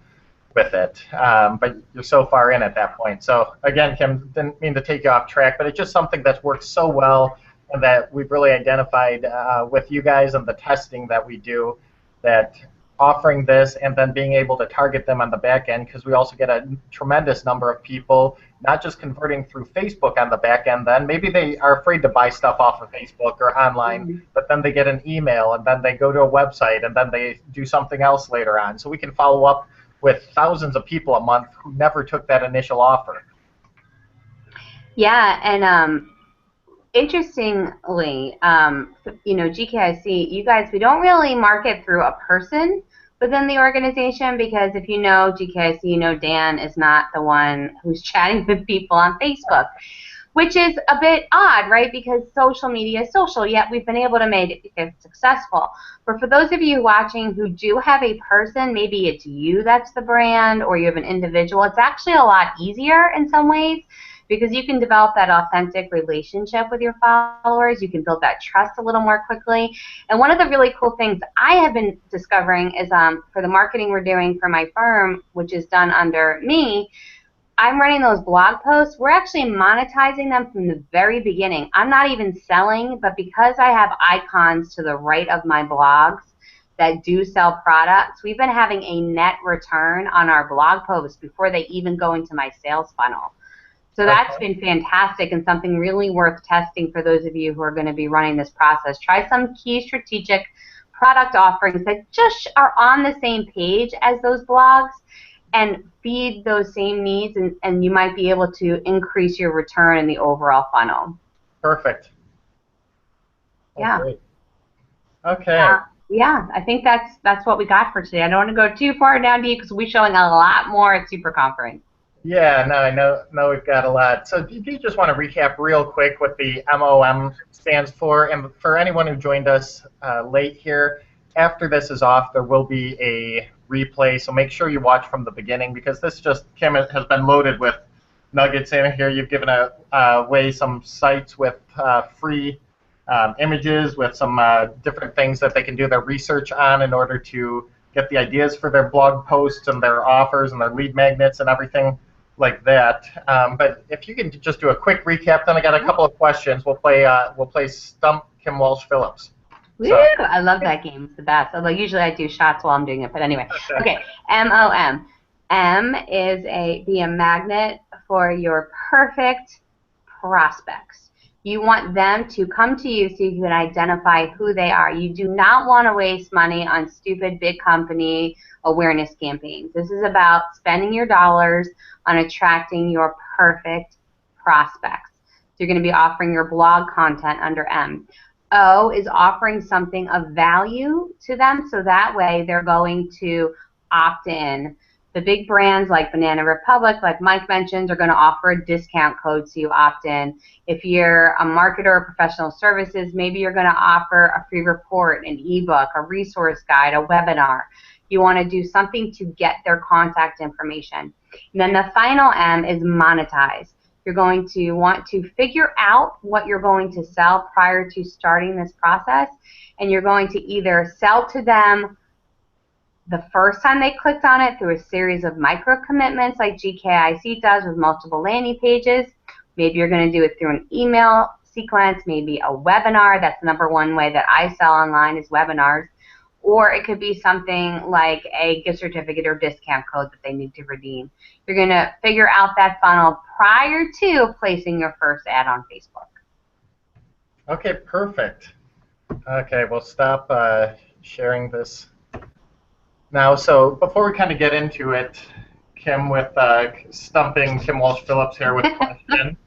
with it. But you're so far in at that point. So again, Kim, didn't mean to take you off track, but it's just something that's worked so well and that we've really identified with you guys and the testing that we do, that offering this and then being able to target them on the back end, because we also get a tremendous number of people not just converting through Facebook on the back end, then maybe they are afraid to buy stuff off of Facebook or online, but then they get an email and then they go to a website and then they do something else later on. So we can follow up with thousands of people a month who never took that initial offer. Yeah, and interestingly, you know, GKIC, you guys, we don't really market through a person within the organization, because if you know GKIC, you know Dan is not the one who's chatting with people on Facebook, which is a bit odd, right? Because social media is social, yet we've been able to make it successful. But for those of you watching who do have a person, maybe it's you that's the brand, or you have an individual, it's actually a lot easier in some ways, because you can develop that authentic relationship with your followers. You can build that trust a little more quickly. And one of the really cool things I have been discovering is for the marketing we're doing for my firm, which is done under me, I'm running those blog posts. We're actually monetizing them from the very beginning. I'm not even selling, but because I have icons to the right of my blogs that do sell products, we've been having a net return on our blog posts before they even go into my sales funnel. So that's been fantastic and something really worth testing for those of you who are going to be running this process. Try some key strategic product offerings that just are on the same page as those blogs and feed those same needs, and you might be able to increase your return in the overall funnel. Perfect. Yeah. Great. Okay. Yeah, I think that's what we got for today. I don't want to go too far down deep because we'll be showing a lot more at Super Conference. Yeah, no, I know we've got a lot. So do you just want to recap real quick what the MOM stands for? And for anyone who joined us late here, after this is off, there will be a replay. So make sure you watch from the beginning, because this just, Kim, has been loaded with nuggets in here. You've given away some sites with free images, with some different things that they can do their research on in order to get the ideas for their blog posts and their offers and their lead magnets and everything like that. But if you can just do a quick recap, then I got a couple of questions. We'll play Stump Kim Walsh Phillips. Woo! So, I love that game. It's the best. Although usually I do shots while I'm doing it. But anyway. Okay. MOM. M is be a magnet for your perfect prospects. You want them to come to you so you can identify who they are. You do not want to waste money on stupid big company awareness campaigns. This is about spending your dollars on attracting your perfect prospects. So you're going to be offering your blog content under M. O is offering something of value to them, so that way they're going to opt in. The big brands like Banana Republic, like Mike mentioned, are going to offer a discount code so you opt in. If you're a marketer or professional services, maybe you're going to offer a free report, an ebook, a resource guide, a webinar. You want to do something to get their contact information. And then the final M is monetize. You're going to want to figure out what you're going to sell prior to starting this process, and you're going to either sell to them the first time they clicked on it through a series of micro commitments like GKIC does with multiple landing pages. Maybe you're going to do it through an email sequence, maybe a webinar. That's the #1 way that I sell online is webinars. Or it could be something like a gift certificate or discount code that they need to redeem. You're going to figure out that funnel prior to placing your first ad on Facebook. okay, perfect. Okay, we'll stop sharing this now. So before we kind of get into it, Kim, with stumping Kim Walsh Phillips here with a question.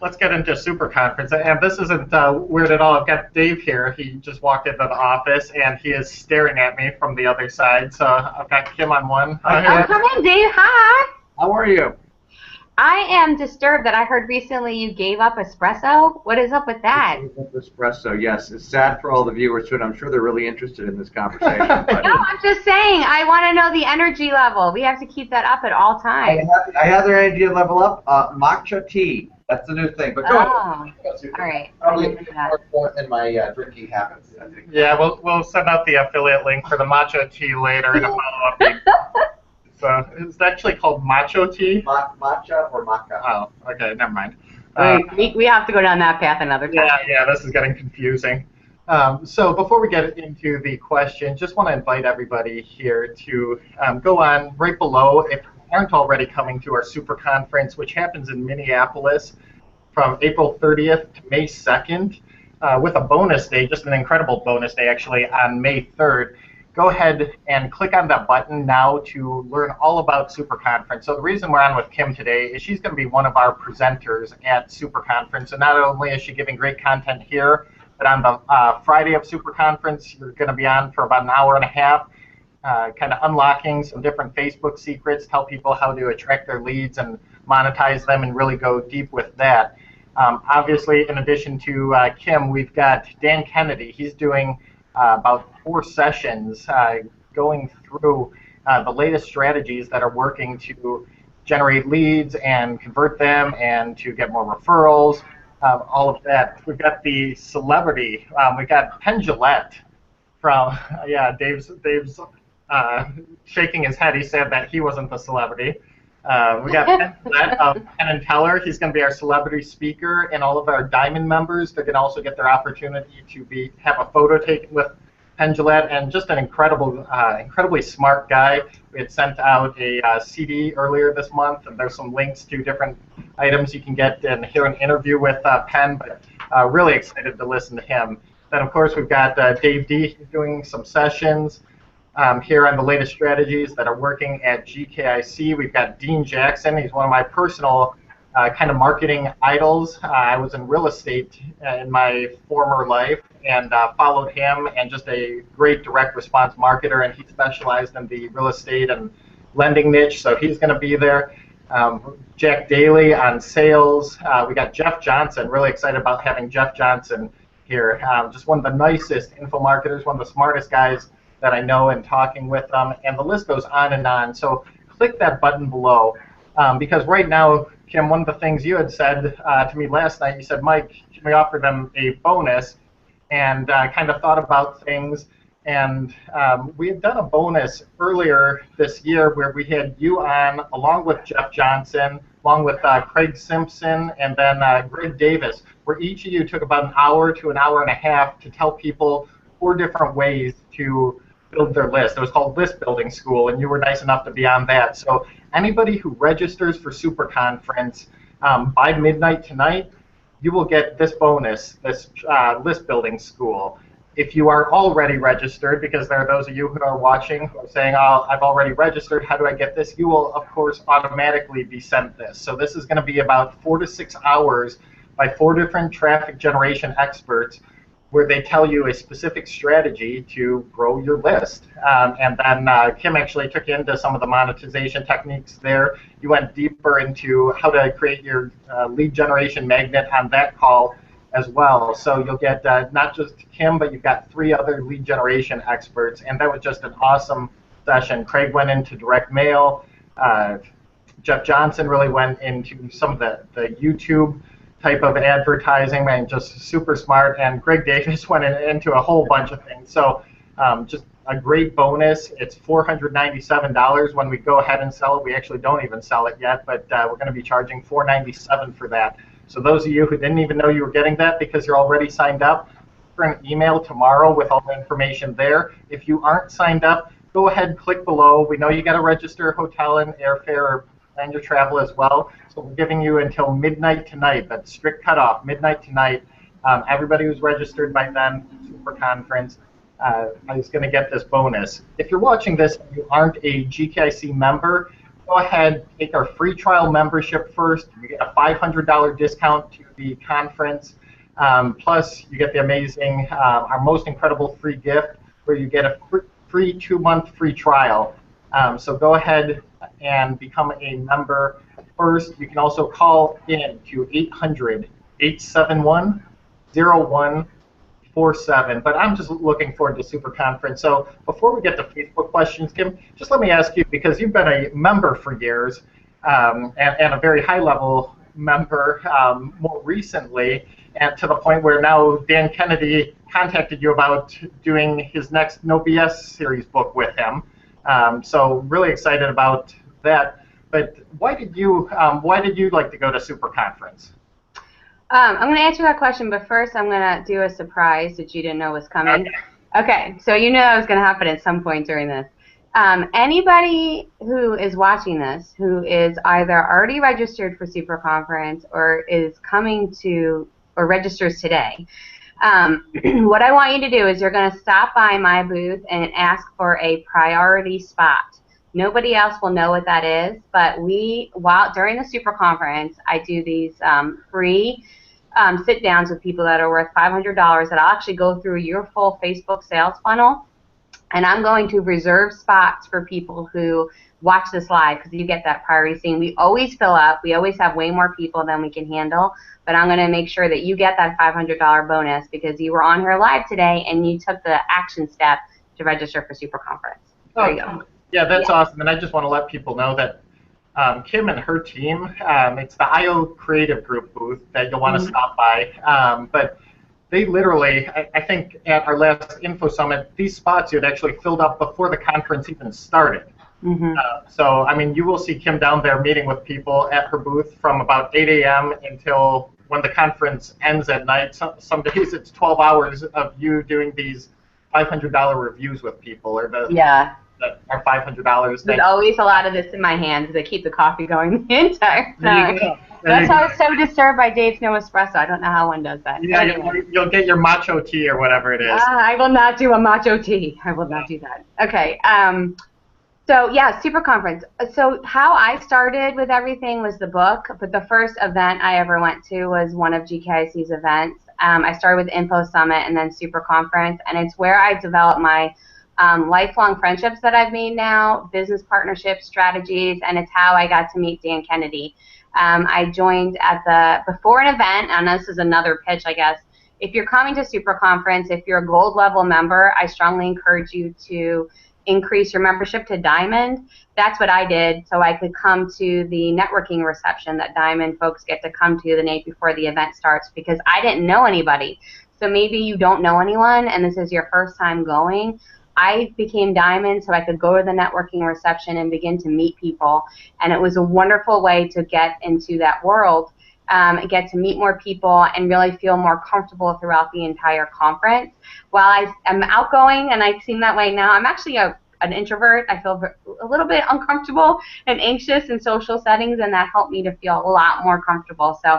Let's get into Super Conference. And this isn't weird at all. I've got Dave here. He just walked into the office, and he is staring at me from the other side. So I've got Kim on one. Oh, come in, Dave. Hi. How are you? I am disturbed that I heard recently you gave up espresso. What is up with that? Espresso, yes. It's sad for all the viewers, but I'm sure they're really interested in this conversation. But No, I'm just saying, I want to know the energy level. We have to keep that up at all times. I have their energy level up. Matcha tea. That's the new thing. But go Oh, ahead. all right. Probably Remember that. more important than my drinking habits, I think. Yeah, we'll send out the affiliate link for the matcha tea later in a follow-up. So it's actually called macho tea. Matcha or maca? Oh, okay, never mind. We have to go down that path another time. Yeah, this is getting confusing. So before we get into the question, just want to invite everybody here to go on right below. If you aren't already coming to our Super Conference, which happens in Minneapolis from April 30th to May 2nd, with a bonus day, just an incredible bonus day actually, on May 3rd. Go ahead and click on that button now to learn all about Super Conference. So the reason we're on with Kim today is she's going to be one of our presenters at Super Conference. And not only is she giving great content here, but on the Friday of Super Conference, you're going to be on for about an hour and a half, kind of unlocking some different Facebook secrets, tell people how to attract their leads and monetize them and really go deep with that. Obviously, in addition to Kim, we've got Dan Kennedy. He's doing about 4 sessions going through the latest strategies that are working to generate leads and convert them and to get more referrals, all of that. We've got the celebrity. We've got Penn Jillette from, Dave's shaking his head. He said that he wasn't the celebrity. We got Penn Jillette of Penn & Teller. He's going to be our celebrity speaker, and all of our Diamond members, they're going to also get their opportunity to have a photo taken with Penn Jillette, and just an incredibly smart guy. We had sent out a CD earlier this month, and there's some links to different items you can get and hear an interview with Penn, but really excited to listen to him. Then, of course, we've got Dave D. doing some sessions here on the latest strategies that are working at GKIC. We've got Dean Jackson. He's one of my personal kind of marketing idols. I was in real estate in my former life and followed him, and just a great direct response marketer, and he specialized in the real estate and lending niche, so he's going to be there. Jack Daly on sales. We got Jeff Johnson. Really excited about having Jeff Johnson here. Just one of the nicest info marketers, one of the smartest guys that I know, and talking with them, and the list goes on and on. So click that button below, because right now, Kim, one of the things you had said to me last night, you said, Mike, can we offer them a bonus? And kind of thought about things, and we had done a bonus earlier this year where we had you on along with Jeff Johnson, along with Craig Simpson, and then Greg Davis. where each of you took about an hour to an hour and a half to tell people 4 different ways to build their list. It was called List Building School, and you were nice enough to be on that. So anybody who registers for Super Conference by midnight tonight, you will get this bonus, this List Building School. If you are already registered, because there are those of you who are watching who are saying, oh, I've already registered, how do I get this? You will, of course, automatically be sent this. So this is going to be about 4 to 6 hours by 4 different traffic generation experts where they tell you a specific strategy to grow your list. And then Kim actually took into some of the monetization techniques there. You went deeper into how to create your lead generation magnet on that call as well. So you'll get not just Kim, but you've got 3 other lead generation experts. And that was just an awesome session. Craig went into direct mail. Jeff Johnson really went into some of the YouTube type of advertising, and just super smart. And Greg Davis went into a whole bunch of things. So just a great bonus. It's $497 when we go ahead and sell it. We actually don't even sell it yet, but we're going to be charging $497 for that. So those of you who didn't even know you were getting that because you're already signed up, for an email tomorrow with all the information there. If you aren't signed up, go ahead, click below. We know you got to register hotel and airfare or plan your travel as well. So we're giving you until midnight tonight, but strict cutoff, midnight tonight. Everybody who's registered by then, Super Conference, is going to get this bonus. If you're watching this and you aren't a GKIC member, go ahead, take our free trial membership first. You get a $500 discount to the conference. Plus, you get the amazing, our most incredible free gift, where you get a free 2-month free trial. So go ahead and become a member first. You can also call in to 800-871-0147. But I'm just looking forward to Super Conference. So before we get to Facebook questions, Kim, just let me ask you, because you've been a member for years and a very high-level member more recently, and to the point where now Dan Kennedy contacted you about doing his next No BS series book with him. So really excited about that. But why did you like to go to Super Conference? I'm going to answer that question, but first I'm going to do a surprise that you didn't know was coming. Okay, so you knew that was going to happen at some point during this. Anybody who is watching this who is either already registered for Super Conference or is coming to or registers today, what I want you to do is you're going to stop by my booth and ask for a priority spot. Nobody else will know what that is, but during the Super Conference, I do these free sit-downs with people that are worth $500 that I'll actually go through your full Facebook sales funnel, and I'm going to reserve spots for people who watch this live because you get that priority seating. We always fill up. We always have way more people than we can handle, but I'm going to make sure that you get that $500 bonus because you were on here live today and you took the action step to register for Super Conference. There you go. Yeah, that's awesome. And I just want to let people know that Kim and her team, it's the IO Creative Group booth that you'll want to stop by. But they literally, I think at our last Info Summit, these spots you had actually filled up before the conference even started. So, I mean, you will see Kim down there meeting with people at her booth from about 8 a.m. until when the conference ends at night. Some days it's 12 hours of you doing these $500 reviews with people, or the that are $500. There's always a lot of this in my hands to keep the coffee going the entire time. That's how I was so disturbed by Dave's No Espresso. I don't know how one does that. Yeah, anyway. You'll get your matcha tea or whatever it is. I will not do a matcha tea. I will not do that. Okay. So yeah, Super Conference. So how I started with everything was the book, but the first event I ever went to was one of GKIC's events. I started with Info Summit and then Super Conference, and it's where I developed my lifelong friendships that I've made now, business partnerships, strategies, and it's how I got to meet Dan Kennedy. I joined before an event, and this is another pitch, I guess. If you're coming to Super Conference, if you're a gold level member, I strongly encourage you to increase your membership to Diamond. That's what I did, so I could come to the networking reception that Diamond folks get to come to the night before the event starts, because I didn't know anybody. So maybe you don't know anyone, and this is your first time going. I became Diamond so I could go to the networking reception and begin to meet people, and it was a wonderful way to get into that world. get to meet more people, and really feel more comfortable throughout the entire conference. While I'm outgoing, and I seem that way now, I'm actually an introvert. I feel a little bit uncomfortable and anxious in social settings, and that helped me to feel a lot more comfortable. So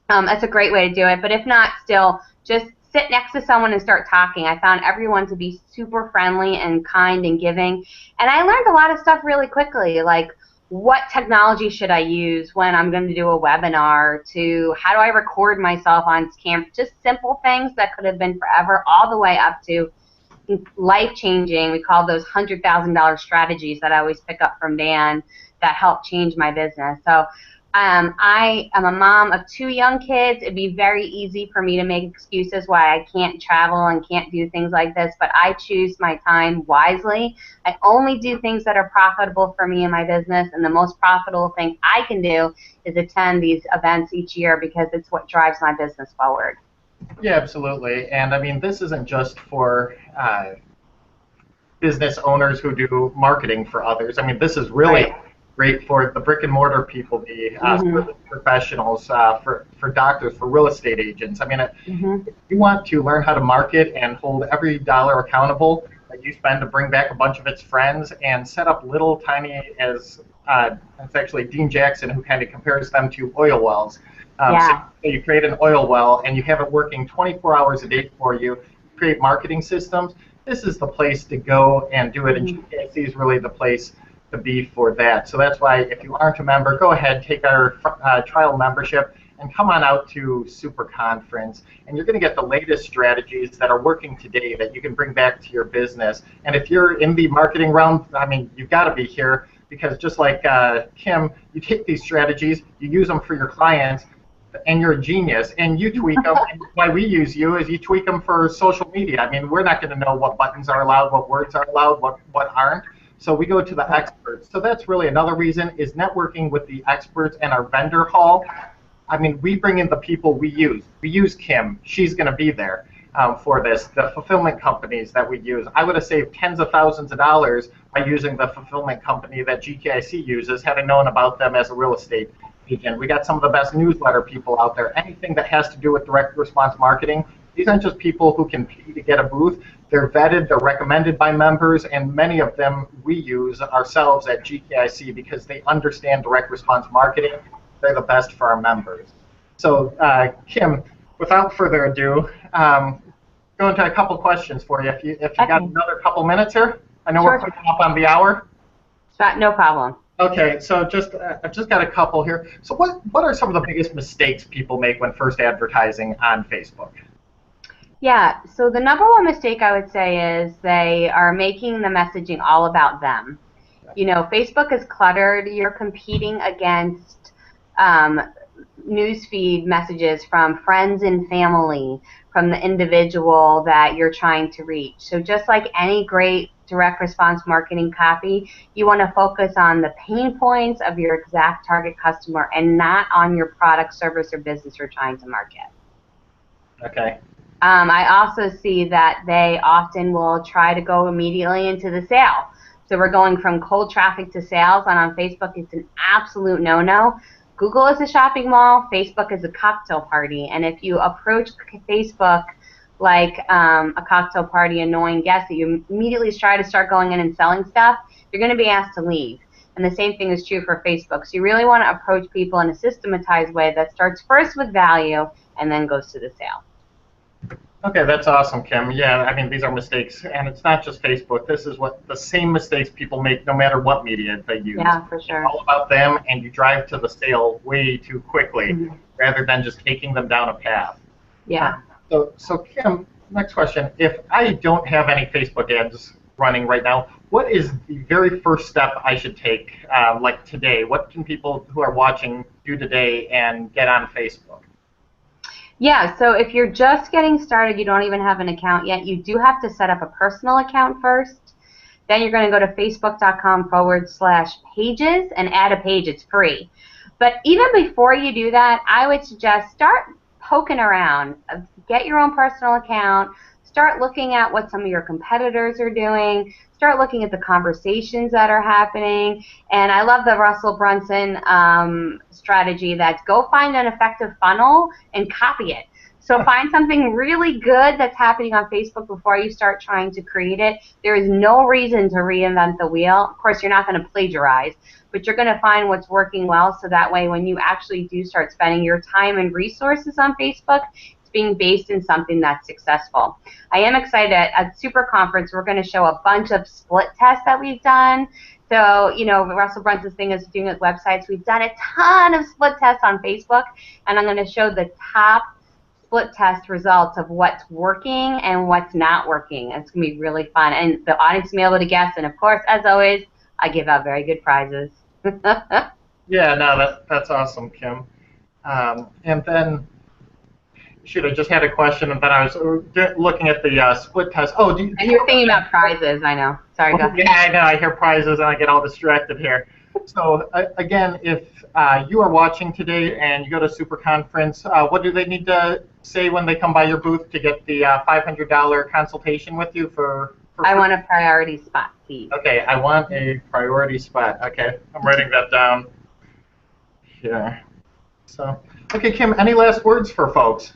that's a great way to do it. But if not, still, just sit next to someone and start talking. I found everyone to be super friendly and kind and giving. And I learned a lot of stuff really quickly, like what technology should I use when I'm going to do a webinar, to how do I record myself on camera, just simple things that could have been forever, all the way up to life-changing. We call those $100,000 strategies that I always pick up from Dan that help change my business. So I am a mom of 2 young kids. It'd be very easy for me to make excuses why I can't travel and can't do things like this, but I choose my time wisely. I only do things that are profitable for me and my business, and the most profitable thing I can do is attend these events each year because it's what drives my business forward. Yeah, absolutely. And I mean, this isn't just for business owners who do marketing for others. I mean, this is really great for the brick and mortar people, the professionals, for doctors, for real estate agents. I mean, if you want to learn how to market and hold every dollar accountable that you spend to bring back a bunch of its friends and set up little tiny, as it's actually Dean Jackson who kind of compares them to oil wells. So you create an oil well and you have it working 24 hours a day for you, create marketing systems. This is the place to go and do it, and GKC is really the place to be for that. So that's why if you aren't a member, go ahead, take our trial membership and come on out to Super Conference, and you're going to get the latest strategies that are working today that you can bring back to your business. And if you're in the marketing realm, I mean, you've got to be here, because just like Kim, you take these strategies, you use them for your clients, and you're a genius, and you tweak them. And why we use you is you tweak them for social media. I mean, we're not going to know what buttons are allowed, what words are allowed, what aren't. So we go to the experts. So that's really another reason, is networking with the experts and our vendor hall. I mean, we bring in the people we use. We use Kim. She's going to be there for this. The fulfillment companies that we use. I would have saved tens of thousands of dollars by using the fulfillment company that GKIC uses, having known about them as a real estate agent. We got some of the best newsletter people out there. Anything that has to do with direct response marketing, these aren't just people who can pay to get a booth. They're vetted, they're recommended by members, and many of them we use ourselves at GKIC because they understand direct response marketing. They're the best for our members. So, Kim, without further ado, go into a couple questions for you. If you got another couple minutes here, I know we're coming up on the hour. No problem. Okay, so I've just got a couple here. So what are some of the biggest mistakes people make when first advertising on Facebook? Yeah, so the number one mistake I would say is they are making the messaging all about them. You know, Facebook is cluttered. You're competing against newsfeed messages from friends and family, from the individual that you're trying to reach. So just like any great direct response marketing copy, you want to focus on the pain points of your exact target customer and not on your product, service, or business you're trying to market. Okay. I also see that they often will try to go immediately into the sale. So we're going from cold traffic to sales, and on Facebook it's an absolute no-no. Google is a shopping mall, Facebook is a cocktail party, and if you approach Facebook like a cocktail party annoying guest that you immediately try to start going in and selling stuff, you're going to be asked to leave. And the same thing is true for Facebook. So you really want to approach people in a systematized way that starts first with value and then goes to the sale. Okay, that's awesome, Kim. Yeah, I mean, these are mistakes, and it's not just Facebook. This is what the same mistakes people make no matter what media they use. Yeah, for sure. It's all about them, and you drive to the sale way too quickly rather than just taking them down a path. Yeah. So Kim, next question. If I don't have any Facebook ads running right now, what is the very first step I should take, like today? What can people who are watching do today and get on Facebook? Yeah, so if you're just getting started, you don't even have an account yet, you do have to set up a personal account first. Then you're going to go to facebook.com/pages and add a page. It's free. But even before you do that, I would suggest start poking around. Get your own personal account. start looking at what some of your competitors are doing, start looking at the conversations that are happening. And I love the Russell Brunson strategy that go find an effective funnel and copy it. So find something really good that's happening on Facebook before you start trying to create it. There is no reason to reinvent the wheel. Of course, you're not going to plagiarize, but you're going to find what's working well, so that way when you actually do start spending your time and resources on Facebook, it's being based in something that's successful. I am excited at Super Conference, we're going to show a bunch of split tests that we've done. So, you know, Russell Brunson's thing is doing with websites. We've done a ton of split tests on Facebook, and I'm going to show the top split test results of what's working and what's not working. It's going to be really fun, and the audience will be able to guess, and of course, as always, I give out very good prizes. Yeah, no, that's awesome, Kim. And then, shoot, I just had a question, and then I was looking at the split test. Oh, and you're thinking about prizes, I know. Sorry, go ahead. Yeah, I know. I hear prizes, and I get all distracted here. So, again, if you are watching today and you go to Super Conference, what do they need to say when they come by your booth to get the $500 consultation with you for I want a priority spot, please. Okay, I want a priority spot. Okay, I'm writing that down here. So, okay, Kim, any last words for folks?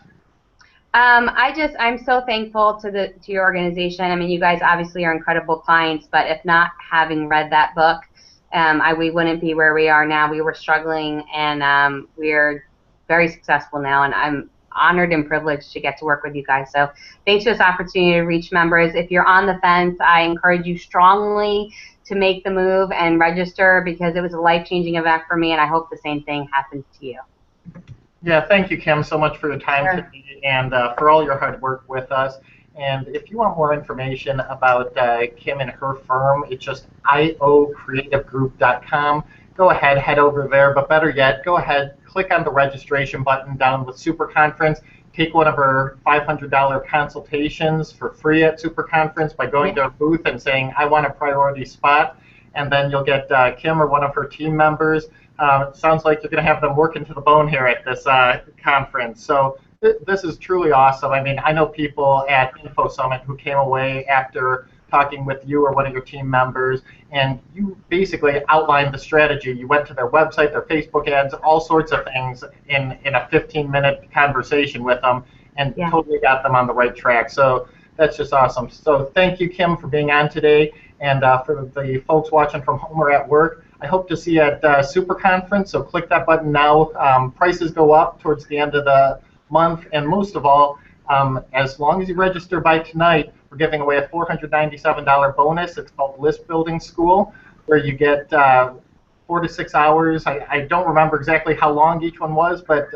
I'm so thankful to your organization. I mean, you guys obviously are incredible clients, but if not having read that book, we wouldn't be where we are now. We were struggling, and we're very successful now, and I'm honored and privileged to get to work with you guys. So thanks for this opportunity to reach members. If you're on the fence, I encourage you strongly to make the move and register, because it was a life-changing event for me, and I hope the same thing happens to you. Yeah, thank you, Kim, so much for your time Sure. today and for all your hard work with us. And if you want more information about Kim and her firm, it's just iocreativegroup.com. Go ahead, head over there, but better yet, go ahead, click on the registration button down with Super Conference. Take one of our $500 consultations for free at Super Conference by going to a booth and saying, I want a priority spot, and then you'll get Kim or one of her team members. It sounds like you're going to have them working to the bone here at this conference. So this is truly awesome. I mean, I know people at Info Summit who came away after talking with you or one of your team members, and you basically outlined the strategy. You went to their website, their Facebook ads, all sorts of things in a 15-minute conversation with them, and totally got them on the right track. So that's just awesome. So thank you, Kim, for being on today, and for the folks watching from home or at work, I hope to see you at Super Conference, so click that button now. Prices go up towards the end of the month, and most of all, as long as you register by tonight, we're giving away a $497 bonus. It's called List Building School, where you get 4 to 6 hours. I don't remember exactly how long each one was, but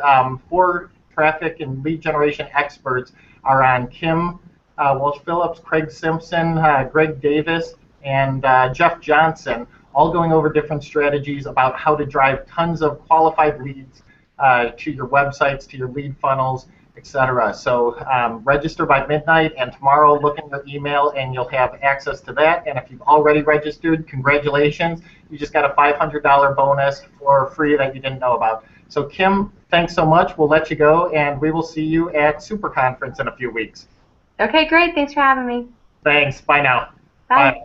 4 traffic and lead generation experts are on Kim Walsh-Phillips, Craig Simpson, Greg Davis, and Jeff Johnson, all going over different strategies about how to drive tons of qualified leads to your websites, to your lead funnels, etc. So register by midnight, and tomorrow look in your email and you'll have access to that. And if you've already registered, congratulations. You just got a $500 bonus for free that you didn't know about. So Kim, thanks so much. We'll let you go, and we will see you at Super Conference in a few weeks. Okay, great. Thanks for having me. Thanks. Bye now. Bye. Bye.